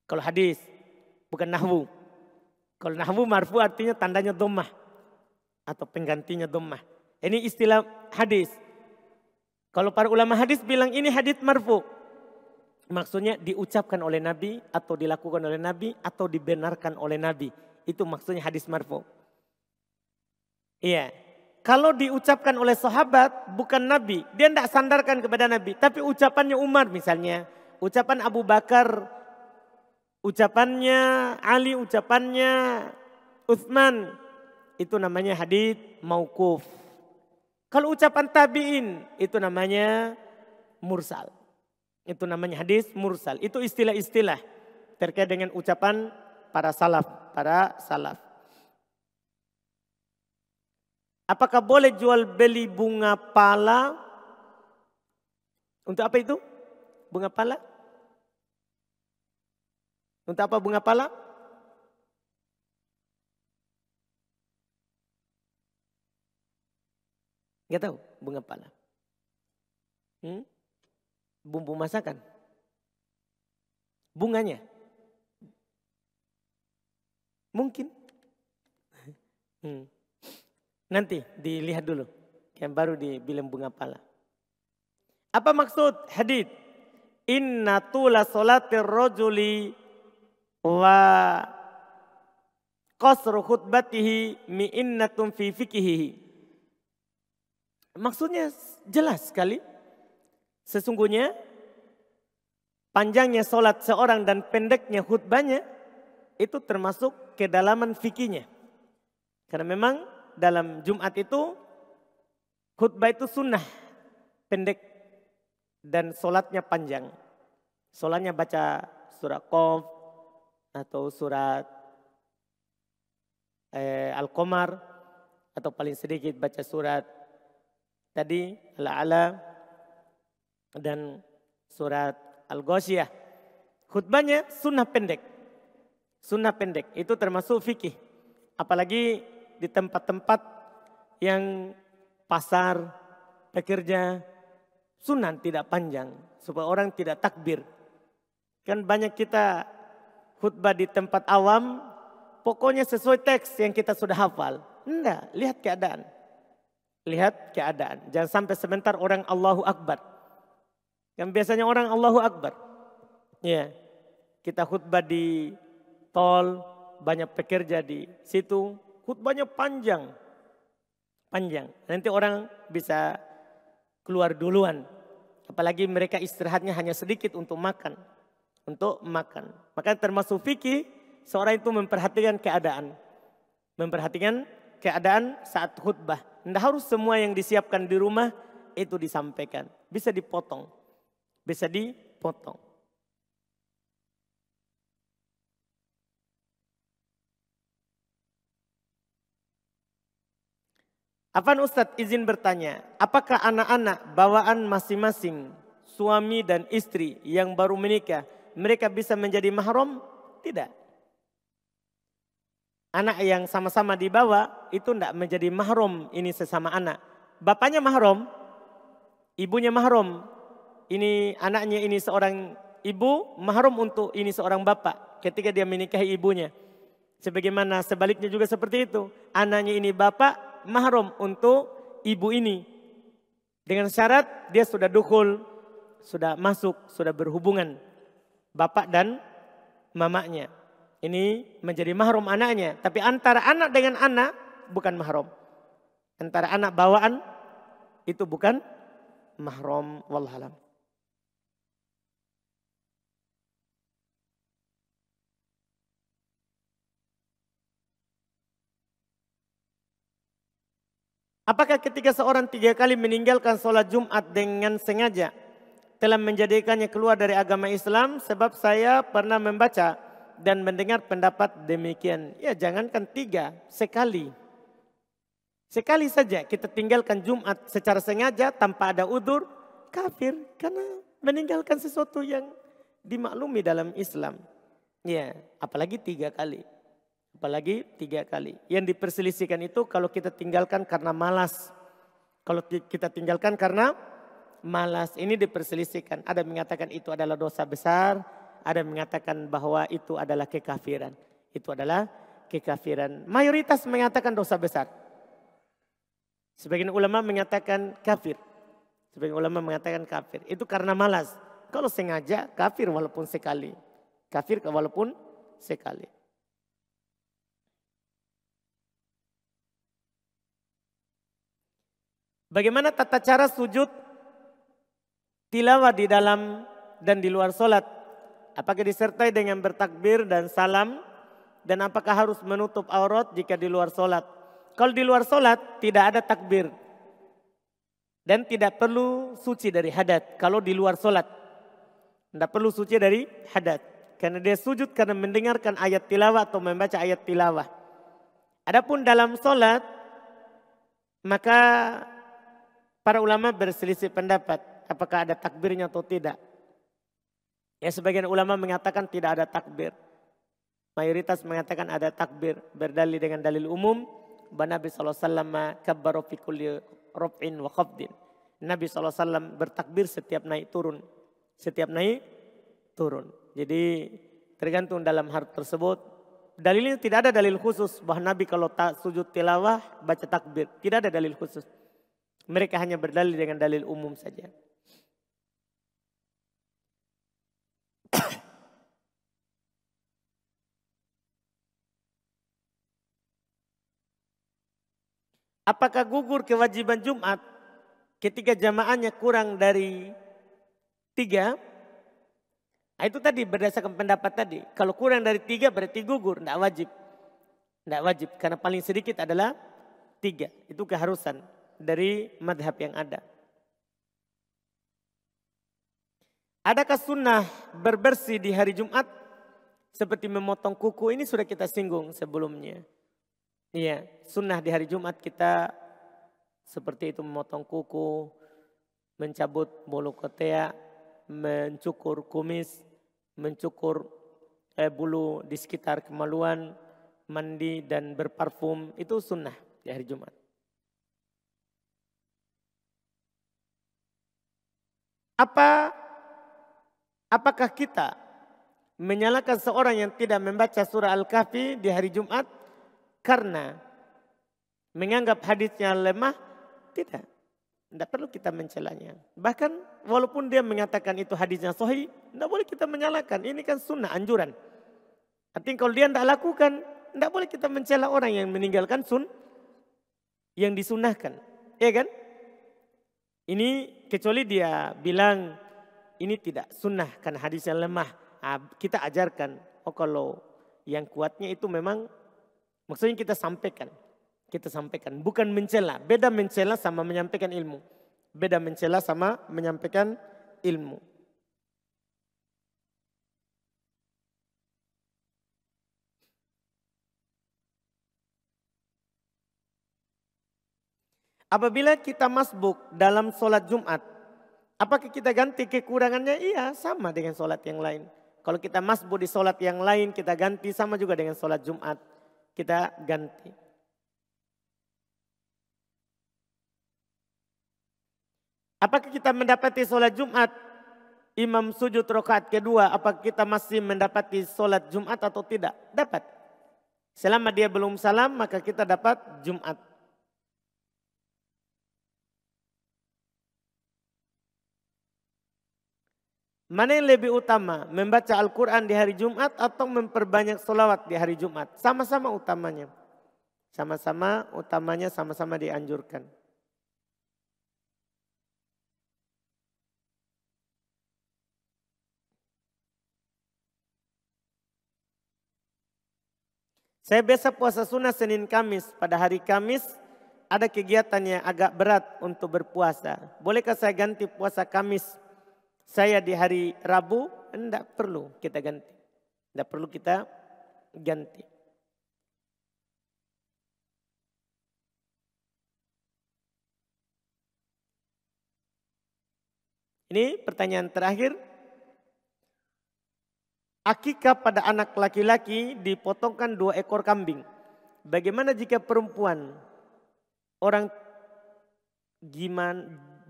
Kalau hadis, bukan nahwu. Kalau nahwu marfu artinya tandanya dhammah atau penggantinya dhammah. Ini istilah hadis. Kalau para ulama hadis bilang ini hadis marfu. Maksudnya diucapkan oleh Nabi atau dilakukan oleh Nabi atau dibenarkan oleh Nabi. Itu maksudnya hadis marfu. Iya. Kalau diucapkan oleh sahabat bukan Nabi. Dia tidak sandarkan kepada Nabi. Tapi ucapannya Umar misalnya. Ucapan Abu Bakar. Ucapannya Ali. Ucapannya Utsman. Itu namanya hadis mauquf. Kalau ucapan tabi'in itu namanya mursal. Itu namanya hadis mursal. Itu istilah-istilah terkait dengan ucapan para salaf. Apakah boleh jual beli bunga pala? Untuk apa itu? Bunga pala? Untuk apa bunga pala? Enggak tahu bunga pala. Bumbu masakan. Bunganya. Mungkin. Nanti dilihat dulu. Yang baru dibilang bunga pala. Apa maksud hadits? Inna tula sholatir rajuli wa qasru khutbatihi mi'innatun fi fikihi. Maksudnya jelas sekali. Sesungguhnya panjangnya sholat seorang dan pendeknya khutbahnya itu termasuk kedalaman fikihnya. Karena memang dalam Jumat itu khutbah itu sunnah pendek dan sholatnya panjang. Sholatnya baca surat Qaf atau surat Al-Qamar atau paling sedikit baca surat tadi Al-A'la dan surat Al-Ghasyiyah. Khutbahnya sunnah pendek. Sunnah pendek itu termasuk fikih. Apalagi di tempat-tempat yang pasar, pekerja, sunnah tidak panjang. Supaya orang tidak takbir. Kan banyak kita khutbah di tempat awam, pokoknya sesuai teks yang kita sudah hafal. Enggak, lihat keadaan. Lihat keadaan. Jangan sampai sebentar orang Allahu Akbar. Yang biasanya orang Allahu Akbar. Ya, kita khutbah di tol, banyak pekerja di situ, khutbahnya panjang. Panjang. Nanti orang bisa keluar duluan. Apalagi mereka istirahatnya hanya sedikit untuk makan. Untuk makan. Maka termasuk fikih, seorang itu memperhatikan keadaan. Memperhatikan keadaan saat khutbah. Tidak harus semua yang disiapkan di rumah itu disampaikan. Bisa dipotong. Bisa dipotong. Afan Ustadz izin bertanya, apakah anak-anak bawaan masing-masing suami dan istri yang baru menikah, mereka bisa menjadi mahram? Tidak. Anak yang sama-sama dibawa itu tidak menjadi mahram ini sesama anak. Bapaknya mahram, ibunya mahram. Ini anaknya ini seorang ibu, mahram untuk ini seorang bapak ketika dia menikahi ibunya. Sebagaimana sebaliknya juga seperti itu. Anaknya ini bapak, mahram untuk ibu ini. Dengan syarat dia sudah dukhul, sudah masuk, sudah berhubungan bapak dan mamanya. Ini menjadi mahram anaknya. Tapi antara anak dengan anak bukan mahram. Antara anak bawaan itu bukan mahram. Wallahualam. Apakah ketika seorang 3 kali meninggalkan sholat Jumat dengan sengaja telah menjadikannya keluar dari agama Islam? Sebab saya pernah membaca dan mendengar pendapat demikian. Ya jangankan 3, sekali. Sekali saja kita tinggalkan Jumat secara sengaja tanpa ada udzur, kafir. Karena meninggalkan sesuatu yang dimaklumi dalam Islam. Ya apalagi 3 kali. Apalagi 3 kali. Yang diperselisihkan itu kalau kita tinggalkan karena malas. Kalau kita tinggalkan karena malas. Ini diperselisihkan. Ada yang mengatakan itu adalah dosa besar. Ada yang mengatakan bahwa itu adalah kekafiran. Itu adalah kekafiran. Mayoritas mengatakan dosa besar. Sebagian ulama mengatakan kafir. Sebagian ulama mengatakan kafir. Itu karena malas. Kalau sengaja kafir walaupun sekali. Kafir walaupun sekali. Bagaimana tata cara sujud tilawah di dalam dan di luar solat? Apakah disertai dengan bertakbir dan salam? Dan apakah harus menutup aurat jika di luar solat? Kalau di luar solat tidak ada takbir. Dan tidak perlu suci dari hadat kalau di luar solat. Tidak perlu suci dari hadat. Karena dia sujud karena mendengarkan ayat tilawah atau membaca ayat tilawah. Adapun dalam solat maka para ulama berselisih pendapat apakah ada takbirnya atau tidak. Ya sebagian ulama mengatakan tidak ada takbir. Mayoritas mengatakan ada takbir berdalil dengan dalil umum. Nabi SAW kabbara fi kulli raf'in wa khafdin. Nabi SAW bertakbir setiap naik turun. Setiap naik turun. Jadi tergantung dalam hal tersebut. Dalilnya tidak ada dalil khusus bahwa Nabi kalau tak sujud tilawah baca takbir. Tidak ada dalil khusus. Mereka hanya berdalil dengan dalil umum saja. Apakah gugur kewajiban Jumat ketika jamaahnya kurang dari 3? Nah, itu tadi berdasarkan pendapat tadi. Kalau kurang dari 3 berarti gugur, tidak wajib. Tidak wajib karena paling sedikit adalah 3. Itu keharusan dari madhab yang ada. Adakah sunnah berbersih di hari Jumat seperti memotong kuku? Ini sudah kita singgung sebelumnya. Iya, sunnah di hari Jumat kita seperti itu memotong kuku, mencabut bulu kotea, mencukur kumis, mencukur bulu di sekitar kemaluan, mandi dan berparfum. Itu sunnah di hari Jumat. Apakah kita menyalahkan seorang yang tidak membaca surah Al-Kahfi di hari Jumat karena menganggap hadisnya lemah? Tidak. Tidak perlu kita mencelanya. Bahkan walaupun dia mengatakan itu hadisnya sahih, tidak boleh kita menyalahkan. Ini kan sunnah, anjuran. Artinya kalau dia tidak lakukan, tidak boleh kita mencela orang yang meninggalkan yang disunnahkan. Ya kan? Ini kecuali dia bilang ini tidak sunnah karena hadisnya lemah. Kita ajarkan, kalau yang kuatnya itu memang maksudnya kita sampaikan. Kita sampaikan, bukan mencela. Beda mencela sama menyampaikan ilmu. Beda mencela sama menyampaikan ilmu. Apabila kita masbuk dalam sholat Jumat, apakah kita ganti kekurangannya? Iya, sama dengan sholat yang lain. Kalau kita masbuk di sholat yang lain, kita ganti sama juga dengan sholat Jumat. Kita ganti. Apakah kita mendapati sholat Jumat, imam sujud rakaat kedua, apakah kita masih mendapati sholat Jumat atau tidak? Dapat. Selama dia belum salam, maka kita dapat Jumat. Mana yang lebih utama? Membaca Al-Quran di hari Jumat atau memperbanyak sholawat di hari Jumat? Sama-sama utamanya. Sama-sama utamanya, sama-sama dianjurkan. Saya biasa puasa sunnah Senin Kamis. Pada hari Kamis ada kegiatan yang agak berat untuk berpuasa. Bolehkah saya ganti puasa Kamis saya di hari Rabu? Tidak perlu kita ganti. Tidak perlu kita ganti. Ini pertanyaan terakhir. Akikah pada anak laki-laki dipotongkan 2 ekor kambing. Bagaimana jika perempuan?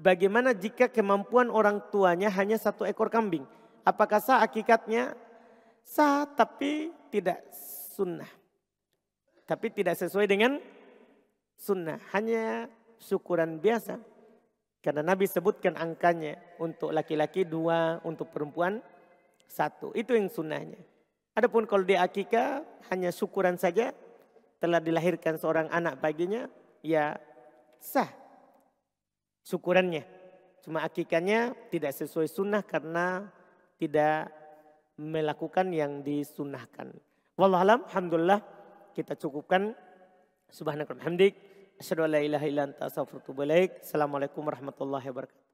Bagaimana jika kemampuan orang tuanya hanya 1 ekor kambing? Apakah sah akikatnya? Sah, tapi tidak sunnah. Tapi tidak sesuai dengan sunnah. Hanya syukuran biasa. Karena Nabi sebutkan angkanya. Untuk laki-laki 2, untuk perempuan 1. Itu yang sunnahnya. Adapun kalau di akikah hanya syukuran saja. Telah dilahirkan seorang anak baginya. Ya sah syukurannya. Cuma akikahnya tidak sesuai sunnah karena tidak melakukan yang disunnahkan. Wallahualam, alhamdulillah kita cukupkan. Subhanakallahumma hamdik. Asyhadu an la ilaha illa anta astaghfiruka wa atubu ilaik. Assalamualaikum warahmatullahi wabarakatuh.